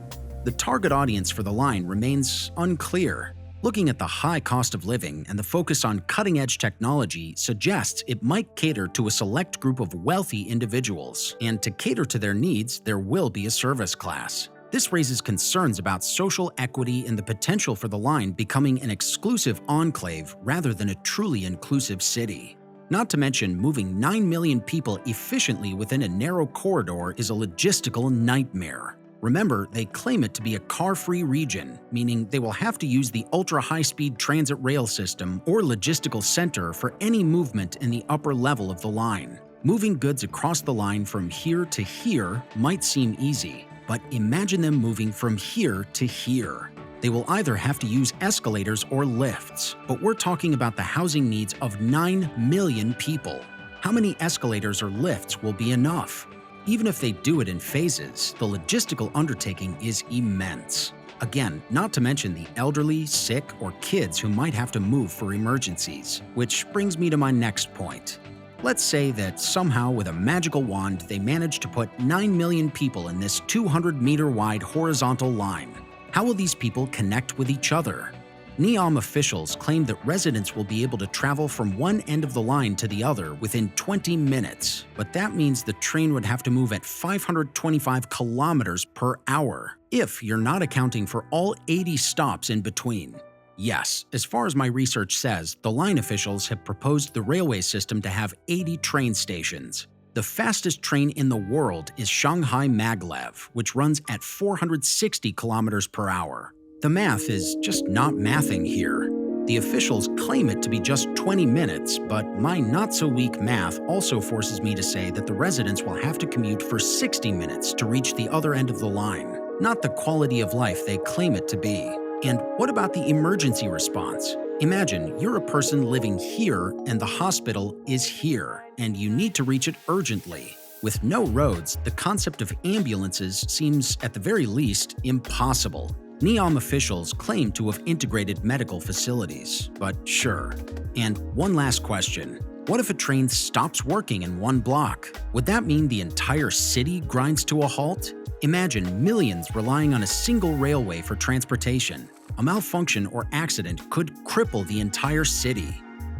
The target audience for the line remains unclear. Looking at the high cost of living and the focus on cutting-edge technology suggests it might cater to a select group of wealthy individuals, and to cater to their needs, there will be a service class. This raises concerns about social equity and the potential for the line becoming an exclusive enclave rather than a truly inclusive city. Not to mention, moving 9 million people efficiently within a narrow corridor is a logistical nightmare. Remember, they claim it to be a car-free region, meaning they will have to use the ultra-high-speed transit rail system or logistical center for any movement in the upper level of the line. Moving goods across the line from here to here might seem easy, but imagine them moving from here to here. They will either have to use escalators or lifts, but we're talking about the housing needs of 9 million people. How many escalators or lifts will be enough? Even if they do it in phases, the logistical undertaking is immense. Again, not to mention the elderly, sick, or kids who might have to move for emergencies. Which brings me to my next point. Let's say that somehow with a magical wand they managed to put 9 million people in this 200-meter-wide horizontal line. How will these people connect with each other? Neom officials claim that residents will be able to travel from one end of the line to the other within 20 minutes, but that means the train would have to move at 525 kilometers per hour, if you're not accounting for all 80 stops in between. Yes, as far as my research says, the line officials have proposed the railway system to have 80 train stations. The fastest train in the world is Shanghai Maglev, which runs at 460 kilometers per hour. The math is just not mathing here. The officials claim it to be just 20 minutes, but my not-so-weak math also forces me to say that the residents will have to commute for 60 minutes to reach the other end of the line. Not the quality of life they claim it to be. And what about the emergency response? Imagine you're a person living here and the hospital is here, and you need to reach it urgently. With no roads, the concept of ambulances seems, at the very least, impossible. Neom officials claim to have integrated medical facilities, but sure. And one last question. What if a train stops working in one block? Would that mean the entire city grinds to a halt? Imagine millions relying on a single railway for transportation. A malfunction or accident could cripple the entire city.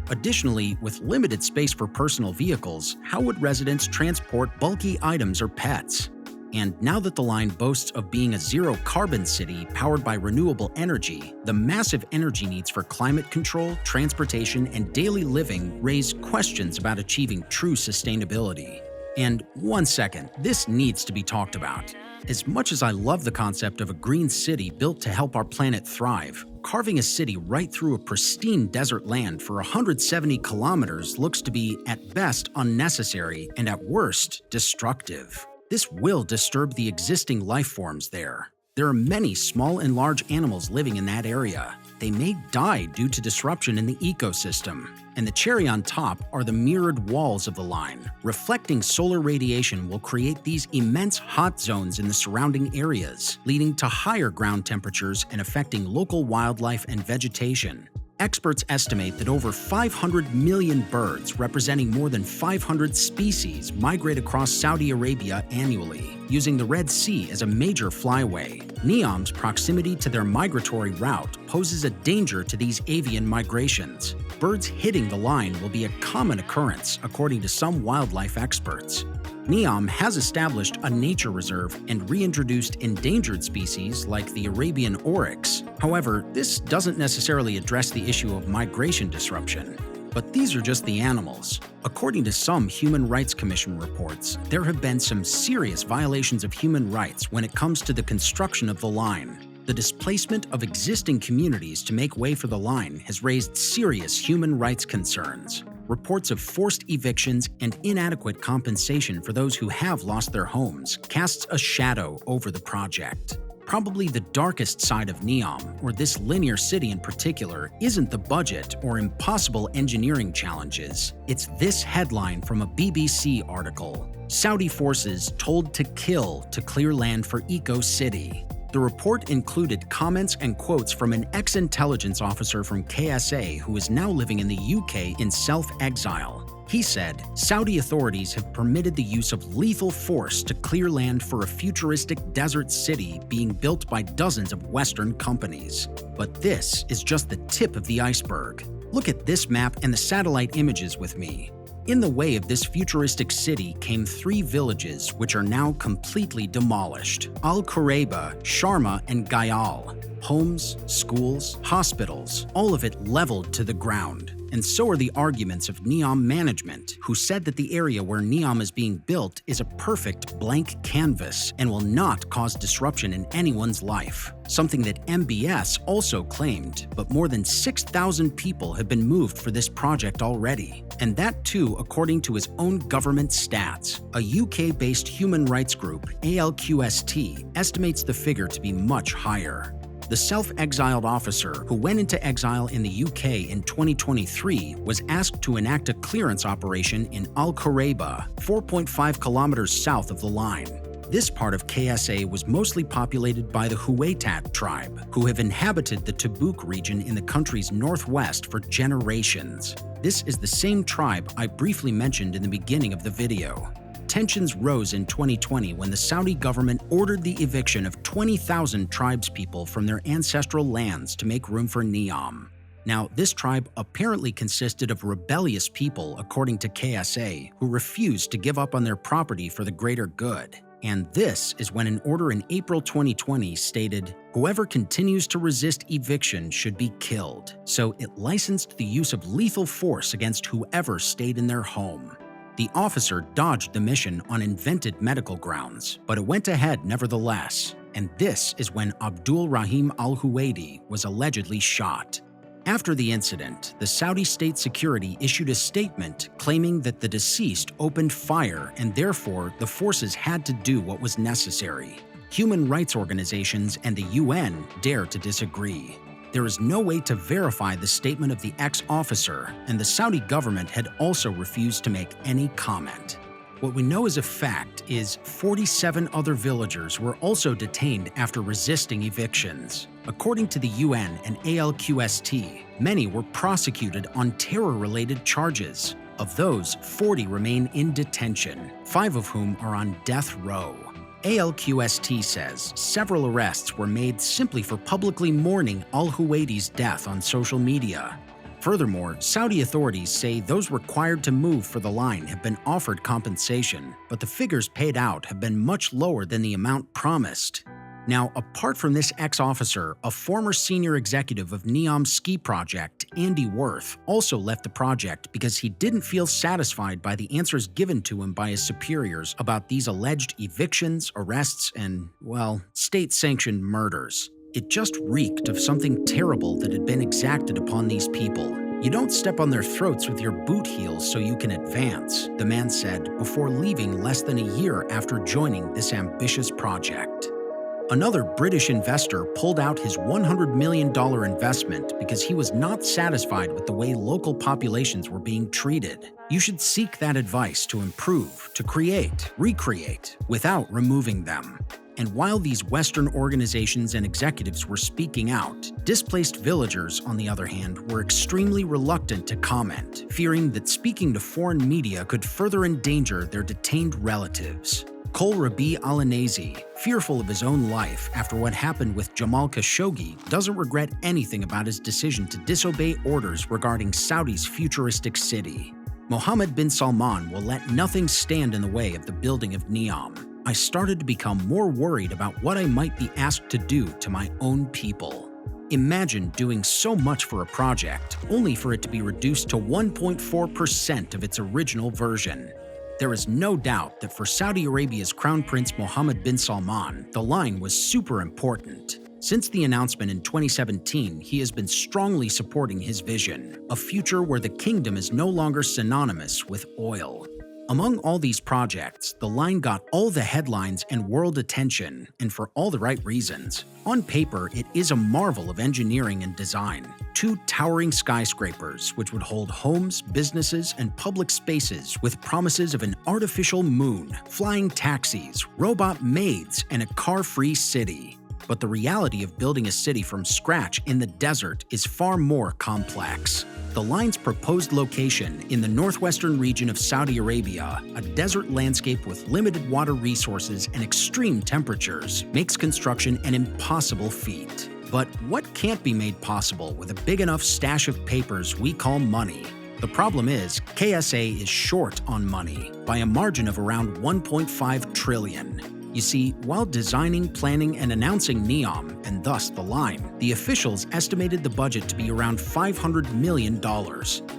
Additionally, with limited space for personal vehicles, how would residents transport bulky items or pets? And now that the line boasts of being a zero-carbon city powered by renewable energy, the massive energy needs for climate control, transportation, and daily living raise questions about achieving true sustainability. And one second, this needs to be talked about. As much as I love the concept of a green city built to help our planet thrive, carving a city right through a pristine desert land for 170 kilometers looks to be, at best, unnecessary and at worst, destructive. This will disturb the existing life forms there. There are many small and large animals living in that area. They may die due to disruption in the ecosystem. And the cherry on top are the mirrored walls of the line. Reflecting solar radiation will create these immense hot zones in the surrounding areas, leading to higher ground temperatures and affecting local wildlife and vegetation. Experts estimate that over 500 million birds, representing more than 500 species, migrate across Saudi Arabia annually, using the Red Sea as a major flyway. Neom's proximity to their migratory route poses a danger to these avian migrations. Birds hitting the line will be a common occurrence, according to some wildlife experts. Neom has established a nature reserve and reintroduced endangered species like the Arabian oryx. However, this doesn't necessarily address the issue of migration disruption. But these are just the animals. According to some Human Rights Commission reports, there have been some serious violations of human rights when it comes to the construction of the line. The displacement of existing communities to make way for the line has raised serious human rights concerns. Reports of forced evictions and inadequate compensation for those who have lost their homes casts a shadow over the project. Probably the darkest side of Neom, or this linear city in particular, isn't the budget or impossible engineering challenges. It's this headline from a BBC article: Saudi forces told to kill to clear land for Eco City. The report included comments and quotes from an ex-intelligence officer from KSA who is now living in the UK in self-exile. He said, Saudi authorities have permitted the use of lethal force to clear land for a futuristic desert city being built by dozens of Western companies. But this is just the tip of the iceberg. Look at this map and the satellite images with me. In the way of this futuristic city came 3 villages which are now completely demolished: Al-Qurayba, Sharma, and Gayal. Homes, schools, hospitals, all of it leveled to the ground. And so are the arguments of Neom management, who said that the area where Neom is being built is a perfect blank canvas and will not cause disruption in anyone's life, something that MBS also claimed, but more than 6,000 people have been moved for this project already. And that too according to his own government stats. A UK-based human rights group, ALQST, estimates the figure to be much higher. The self-exiled officer who went into exile in the UK in 2023 was asked to enact a clearance operation in Al-Qurayba, 4.5 kilometers south of the line. This part of KSA was mostly populated by the Huaytat tribe, who have inhabited the Tabuk region in the country's northwest for generations. This is the same tribe I briefly mentioned in the beginning of the video. Tensions rose in 2020 when the Saudi government ordered the eviction of 20,000 tribespeople from their ancestral lands to make room for Neom. Now, this tribe apparently consisted of rebellious people, according to KSA, who refused to give up on their property for the greater good. And this is when an order in April 2020 stated, "Whoever continues to resist eviction should be killed." So it licensed the use of lethal force against whoever stayed in their home. The officer dodged the mission on invented medical grounds, but it went ahead nevertheless. And this is when Abdul Rahim al-Huwaidi was allegedly shot. After the incident, the Saudi state security issued a statement claiming that the deceased opened fire and therefore the forces had to do what was necessary. Human rights organizations and the UN dare to disagree. There is no way to verify the statement of the ex-officer, and the Saudi government had also refused to make any comment. What we know as a fact is 47 other villagers were also detained after resisting evictions. According to the UN and ALQST, many were prosecuted on terror-related charges. Of those, 40 remain in detention, 5 of whom are on death row. ALQST says several arrests were made simply for publicly mourning al-Huwaidi's death on social media. Furthermore, Saudi authorities say those required to move for the line have been offered compensation, but the figures paid out have been much lower than the amount promised. Now, apart from this ex-officer, a former senior executive of Neom's ski project, Andy Worth, also left the project because he didn't feel satisfied by the answers given to him by his superiors about these alleged evictions, arrests, and, well, state-sanctioned murders. It just reeked of something terrible that had been exacted upon these people. You don't step on their throats with your boot heels so you can advance, the man said before leaving less than a year after joining this ambitious project. Another British investor pulled out his $100 million investment because he was not satisfied with the way local populations were being treated. You should seek that advice to improve, to create, recreate, without removing them. And while these Western organizations and executives were speaking out, displaced villagers, on the other hand, were extremely reluctant to comment, fearing that speaking to foreign media could further endanger their detained relatives. Kol Rabi Al-Anazi, fearful of his own life after what happened with Jamal Khashoggi, doesn't regret anything about his decision to disobey orders regarding Saudi's futuristic city. Muhammad Bin Salman will let nothing stand in the way of the building of Neom. I started to become more worried about what I might be asked to do to my own people. Imagine doing so much for a project, only for it to be reduced to 1.4% of its original version. There is no doubt that for Saudi Arabia's Crown Prince Mohammed bin Salman, the line was super important. Since the announcement in 2017, he has been strongly supporting his vision, a future where the kingdom is no longer synonymous with oil. Among all these projects, the line got all the headlines and world attention, and for all the right reasons. On paper, it is a marvel of engineering and design. 2 towering skyscrapers, which would hold homes, businesses, and public spaces with promises of an artificial moon, flying taxis, robot maids, and a car-free city. But the reality of building a city from scratch in the desert is far more complex. The line's proposed location in the northwestern region of Saudi Arabia, a desert landscape with limited water resources and extreme temperatures, makes construction an impossible feat. But what can't be made possible with a big enough stash of papers we call money? The problem is, KSA is short on money by a margin of around 1.5 trillion. You see, while designing, planning, and announcing Neom, and thus the line, the officials estimated the budget to be around $500 million.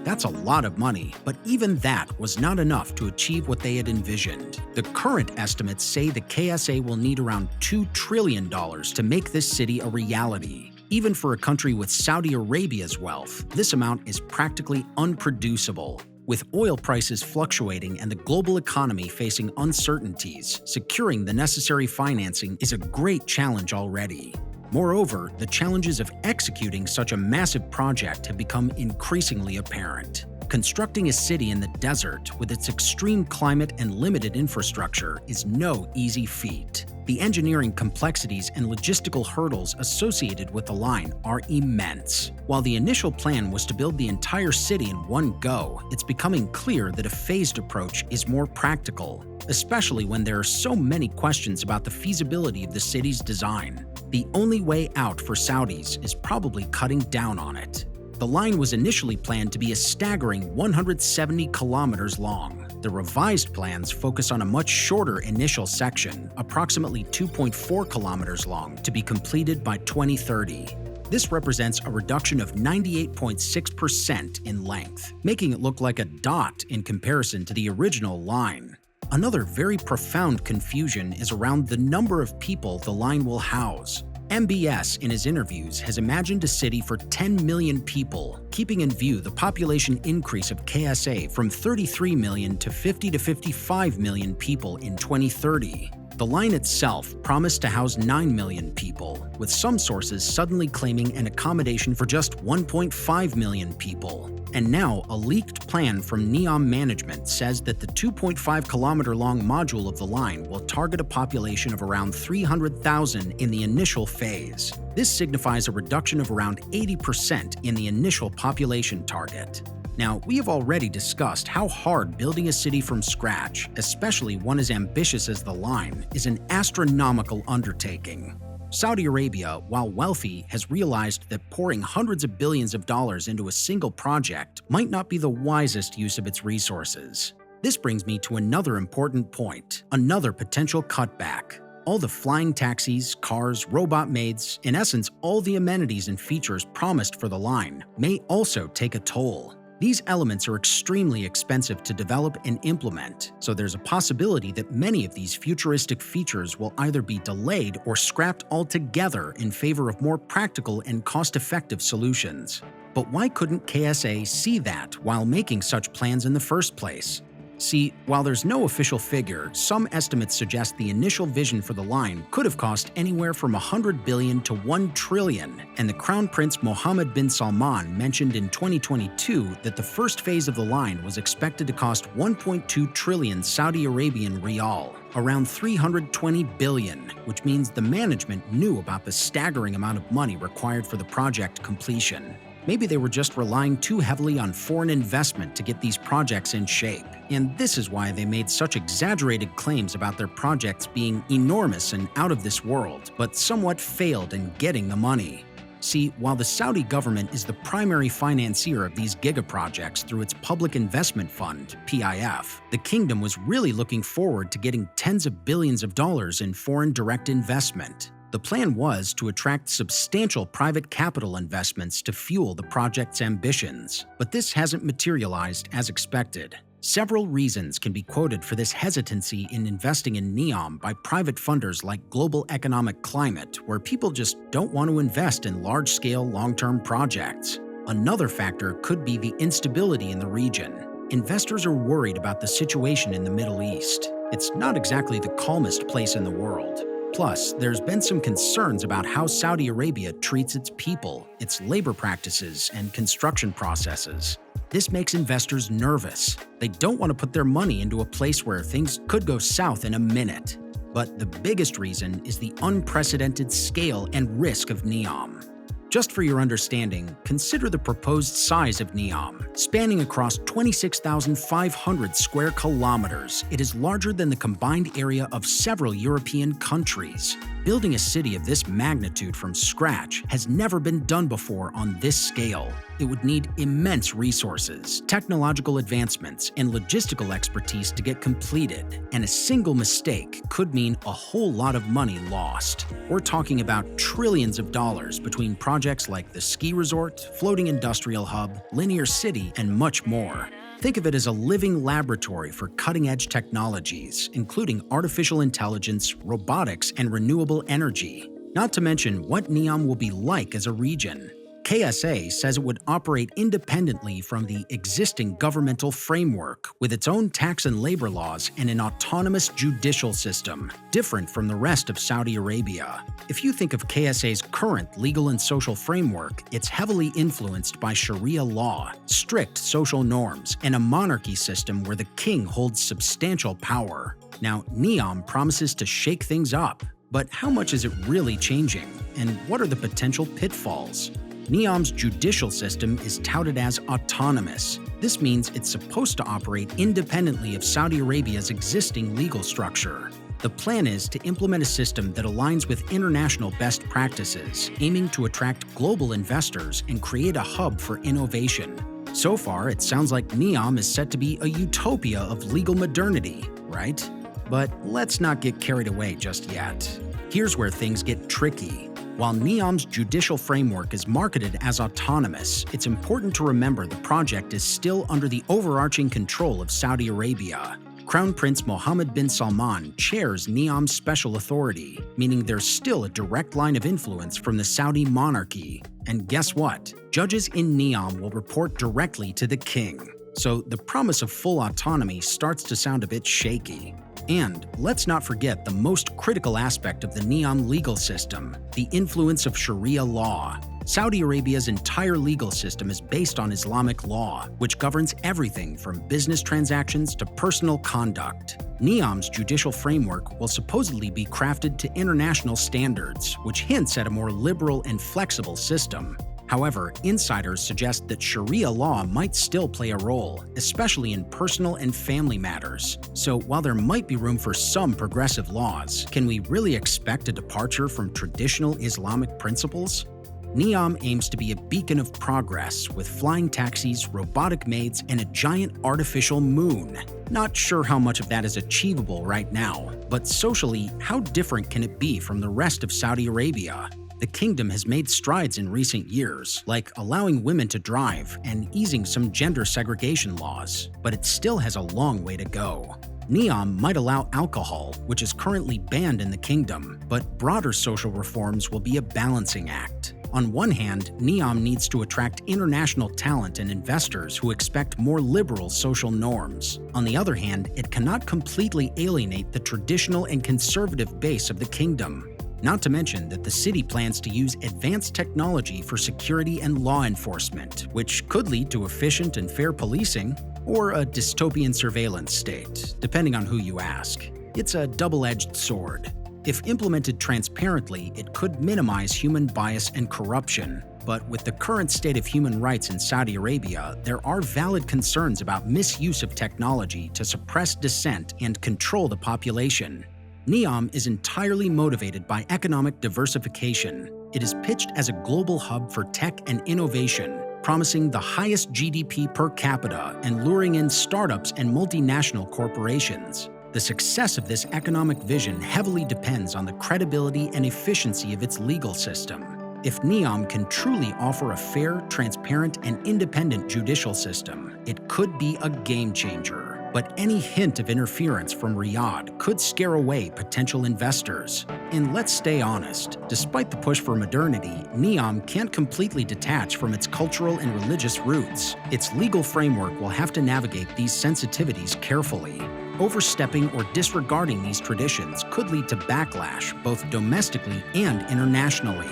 That's a lot of money, but even that was not enough to achieve what they had envisioned. The current estimates say the KSA will need around $2 trillion to make this city a reality. Even for a country with Saudi Arabia's wealth, this amount is practically unproducible. With oil prices fluctuating and the global economy facing uncertainties, securing the necessary financing is a great challenge already. Moreover, the challenges of executing such a massive project have become increasingly apparent. Constructing a city in the desert with its extreme climate and limited infrastructure is no easy feat. The engineering complexities and logistical hurdles associated with the line are immense. While the initial plan was to build the entire city in one go, it's becoming clear that a phased approach is more practical, especially when there are so many questions about the feasibility of the city's design. The only way out for Saudis is probably cutting down on it. The line was initially planned to be a staggering 170 kilometers long. The revised plans focus on a much shorter initial section, approximately 2.4 kilometers long, to be completed by 2030. This represents a reduction of 98.6% in length, making it look like a dot in comparison to the original line. Another very profound confusion is around the number of people the line will house. MBS, in his interviews, has imagined a city for 10 million people, keeping in view the population increase of KSA from 33 million to 50 to 55 million people in 2030. The line itself promised to house 9 million people, with some sources suddenly claiming an accommodation for just 1.5 million people. And now, a leaked plan from Neom management says that the 2.5-kilometer-long module of the line will target a population of around 300,000 in the initial phase. This signifies a reduction of around 80% in the initial population target. Now, we have already discussed how hard building a city from scratch, especially one as ambitious as the line, is an astronomical undertaking. Saudi Arabia, while wealthy, has realized that pouring hundreds of billions of dollars into a single project might not be the wisest use of its resources. This brings me to another important point, another potential cutback. All the flying taxis, cars, robot maids, in essence all the amenities and features promised for the line, may also take a toll. These elements are extremely expensive to develop and implement, so there's a possibility that many of these futuristic features will either be delayed or scrapped altogether in favor of more practical and cost-effective solutions. But why couldn't KSA see that while making such plans in the first place? See, while there's no official figure, some estimates suggest the initial vision for the line could have cost anywhere from $100 billion to $1 trillion, and the Crown Prince Mohammed bin Salman mentioned in 2022 that the first phase of the line was expected to cost 1.2 trillion Saudi Arabian rial, around $320 billion, which means the management knew about the staggering amount of money required for the project completion. Maybe they were just relying too heavily on foreign investment to get these projects in shape. And this is why they made such exaggerated claims about their projects being enormous and out of this world, but somewhat failed in getting the money. See, while the Saudi government is the primary financier of these gigaprojects through its Public Investment Fund, PIF, the kingdom was really looking forward to getting tens of billions of dollars in foreign direct investment. The plan was to attract substantial private capital investments to fuel the project's ambitions, but this hasn't materialized as expected. Several reasons can be quoted for this hesitancy in investing in Neom by private funders like Global Economic Climate, where people just don't want to invest in large-scale, long-term projects. Another factor could be the instability in the region. Investors are worried about the situation in the Middle East. It's not exactly the calmest place in the world. Plus, there's been some concerns about how Saudi Arabia treats its people, its labor practices, and construction processes. This makes investors nervous. They don't want to put their money into a place where things could go south in a minute. But the biggest reason is the unprecedented scale and risk of Neom. Just for your understanding, consider the proposed size of Neom. Spanning across 26,500 square kilometers, it is larger than the combined area of several European countries. Building a city of this magnitude from scratch has never been done before on this scale. It would need immense resources, technological advancements, and logistical expertise to get completed, and a single mistake could mean a whole lot of money lost. We're talking about trillions of dollars between projects like the ski resort, floating industrial hub, linear city, and much more. Think of it as a living laboratory for cutting-edge technologies, including artificial intelligence, robotics, and renewable energy. Not to mention what Neom will be like as a region. KSA says it would operate independently from the existing governmental framework, with its own tax and labor laws and an autonomous judicial system, different from the rest of Saudi Arabia. If you think of KSA's current legal and social framework, it's heavily influenced by Sharia law, strict social norms, and a monarchy system where the king holds substantial power. Now, Neom promises to shake things up, but how much is it really changing? And what are the potential pitfalls? Neom's judicial system is touted as autonomous. This means it's supposed to operate independently of Saudi Arabia's existing legal structure. The plan is to implement a system that aligns with international best practices, aiming to attract global investors and create a hub for innovation. So far, it sounds like Neom is set to be a utopia of legal modernity, right? But let's not get carried away just yet. Here's where things get tricky. While Neom's judicial framework is marketed as autonomous, it's important to remember the project is still under the overarching control of Saudi Arabia. Crown Prince Mohammed Bin Salman chairs Neom's special authority, meaning there's still a direct line of influence from the Saudi monarchy. And guess what? Judges in Neom will report directly to the king. So the promise of full autonomy starts to sound a bit shaky. And let's not forget the most critical aspect of the Neom legal system, the influence of Sharia law. Saudi Arabia's entire legal system is based on Islamic law, which governs everything from business transactions to personal conduct. Neom's judicial framework will supposedly be crafted to international standards, which hints at a more liberal and flexible system. However, insiders suggest that Sharia law might still play a role, especially in personal and family matters. So while there might be room for some progressive laws, can we really expect a departure from traditional Islamic principles? Neom aims to be a beacon of progress with flying taxis, robotic maids, and a giant artificial moon. Not sure how much of that is achievable right now, but socially, how different can it be from the rest of Saudi Arabia? The kingdom has made strides in recent years, like allowing women to drive and easing some gender segregation laws, but it still has a long way to go. Neom might allow alcohol, which is currently banned in the kingdom, but broader social reforms will be a balancing act. On one hand, Neom needs to attract international talent and investors who expect more liberal social norms. On the other hand, it cannot completely alienate the traditional and conservative base of the kingdom. Not to mention that the city plans to use advanced technology for security and law enforcement, which could lead to efficient and fair policing, or a dystopian surveillance state, depending on who you ask. It's a double-edged sword. If implemented transparently, it could minimize human bias and corruption. But with the current state of human rights in Saudi Arabia, there are valid concerns about misuse of technology to suppress dissent and control the population. Neom is entirely motivated by economic diversification. It is pitched as a global hub for tech and innovation, promising the highest GDP per capita and luring in startups and multinational corporations. The success of this economic vision heavily depends on the credibility and efficiency of its legal system. If Neom can truly offer a fair, transparent, and independent judicial system, it could be a game changer. But any hint of interference from Riyadh could scare away potential investors. And let's stay honest, despite the push for modernity, Neom can't completely detach from its cultural and religious roots. Its legal framework will have to navigate these sensitivities carefully. Overstepping or disregarding these traditions could lead to backlash both domestically and internationally.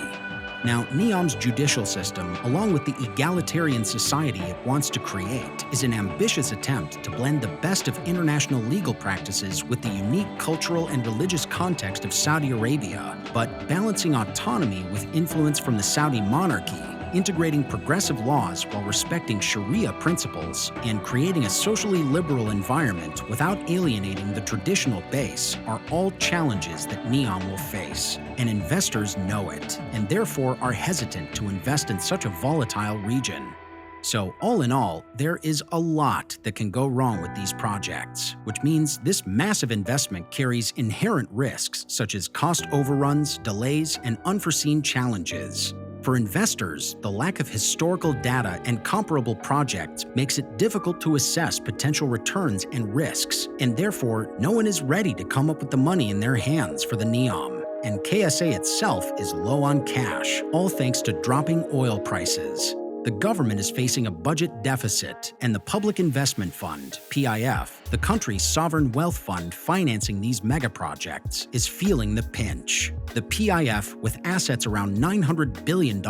Now, Neom's judicial system, along with the egalitarian society it wants to create, is an ambitious attempt to blend the best of international legal practices with the unique cultural and religious context of Saudi Arabia, but balancing autonomy with influence from the Saudi monarchy, integrating progressive laws while respecting Sharia principles, and creating a socially liberal environment without alienating the traditional base are all challenges that Neom will face. And investors know it, and therefore are hesitant to invest in such a volatile region. So all in all, there is a lot that can go wrong with these projects, which means this massive investment carries inherent risks such as cost overruns, delays, and unforeseen challenges. For investors, the lack of historical data and comparable projects makes it difficult to assess potential returns and risks, and therefore no one is ready to come up with the money in their hands for the Neom. And KSA itself is low on cash, all thanks to dropping oil prices. The government is facing a budget deficit, and the Public Investment Fund, PIF, the country's sovereign wealth fund financing these megaprojects, is feeling the pinch. The PIF, with assets around $900 billion,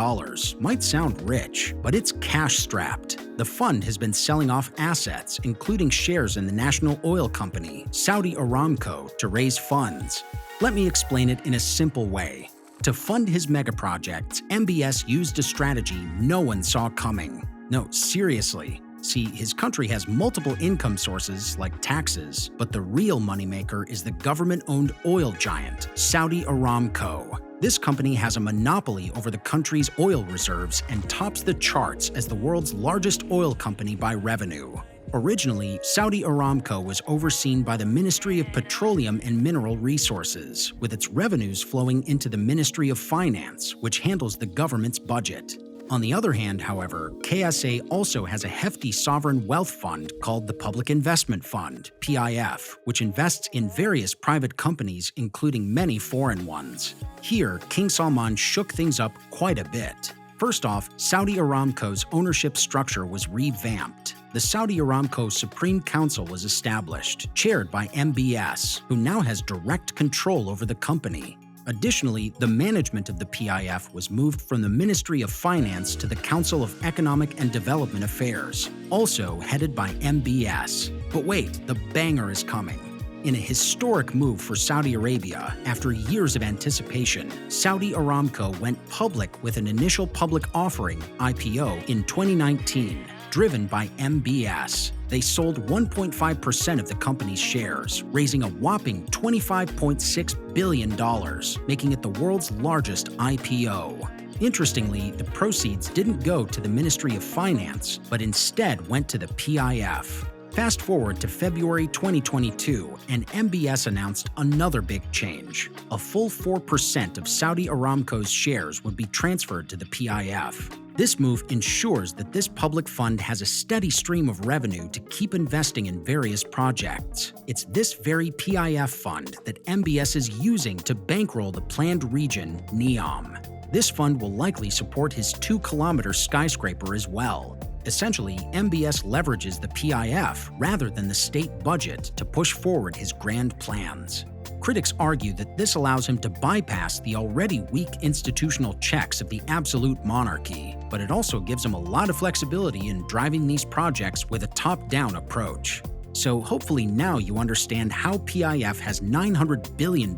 might sound rich, but it's cash-strapped. The fund has been selling off assets, including shares in the national oil company, Saudi Aramco, to raise funds. Let me explain it in a simple way. To fund his megaprojects, MBS used a strategy no one saw coming. No, seriously. See, his country has multiple income sources, like taxes, but the real moneymaker is the government-owned oil giant, Saudi Aramco. This company has a monopoly over the country's oil reserves and tops the charts as the world's largest oil company by revenue. Originally, Saudi Aramco was overseen by the Ministry of Petroleum and Mineral Resources, with its revenues flowing into the Ministry of Finance, which handles the government's budget. On the other hand, however, KSA also has a hefty sovereign wealth fund called the Public Investment Fund, PIF, which invests in various private companies, including many foreign ones. Here, King Salman shook things up quite a bit. First off, Saudi Aramco's ownership structure was revamped. The Saudi Aramco Supreme Council was established, chaired by MBS, who now has direct control over the company. Additionally, the management of the PIF was moved from the Ministry of Finance to the Council of Economic and Development Affairs, also headed by MBS. But wait, the banger is coming. In a historic move for Saudi Arabia, after years of anticipation, Saudi Aramco went public with an initial public offering, IPO, in 2019, driven by MBS. They sold 1.5% of the company's shares, raising a whopping $25.6 billion, making it the world's largest IPO. Interestingly, the proceeds didn't go to the Ministry of Finance, but instead went to the PIF. Fast forward to February 2022, and MBS announced another big change. A full 4% of Saudi Aramco's shares would be transferred to the PIF. This move ensures that this public fund has a steady stream of revenue to keep investing in various projects. It's this very PIF fund that MBS is using to bankroll the planned region, Neom. This fund will likely support his 2-kilometer skyscraper as well. Essentially, MBS leverages the PIF rather than the state budget to push forward his grand plans. Critics argue that this allows him to bypass the already weak institutional checks of the absolute monarchy, but it also gives him a lot of flexibility in driving these projects with a top-down approach. So hopefully now you understand how PIF has $900 billion,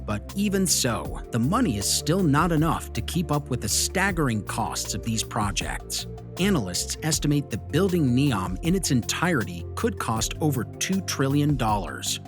but even so, the money is still not enough to keep up with the staggering costs of these projects. Analysts estimate that building Neom in its entirety could cost over $2 trillion,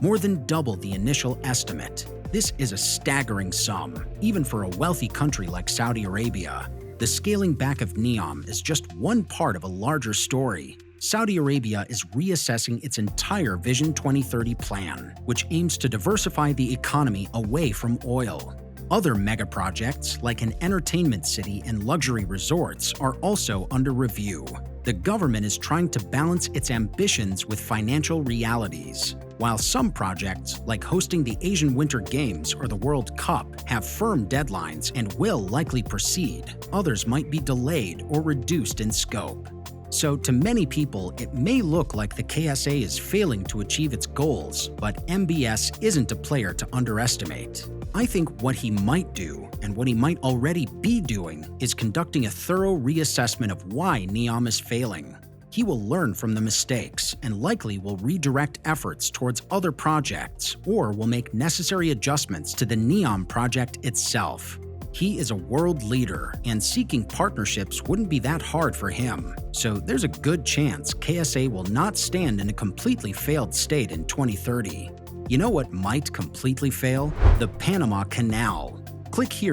more than double the initial estimate. This is a staggering sum, even for a wealthy country like Saudi Arabia. The scaling back of Neom is just one part of a larger story. Saudi Arabia is reassessing its entire Vision 2030 plan, which aims to diversify the economy away from oil. Other megaprojects, like an entertainment city and luxury resorts, are also under review. The government is trying to balance its ambitions with financial realities. While some projects, like hosting the Asian Winter Games or the World Cup, have firm deadlines and will likely proceed, others might be delayed or reduced in scope. So to many people, it may look like the KSA is failing to achieve its goals, but MBS isn't a player to underestimate. I think what he might do, and what he might already be doing, is conducting a thorough reassessment of why Neom is failing. He will learn from the mistakes and likely will redirect efforts towards other projects or will make necessary adjustments to the Neom project itself. He is a world leader, and seeking partnerships wouldn't be that hard for him. So there's a good chance KSA will not stand in a completely failed state in 2030. You know what might completely fail? The Panama Canal. Click here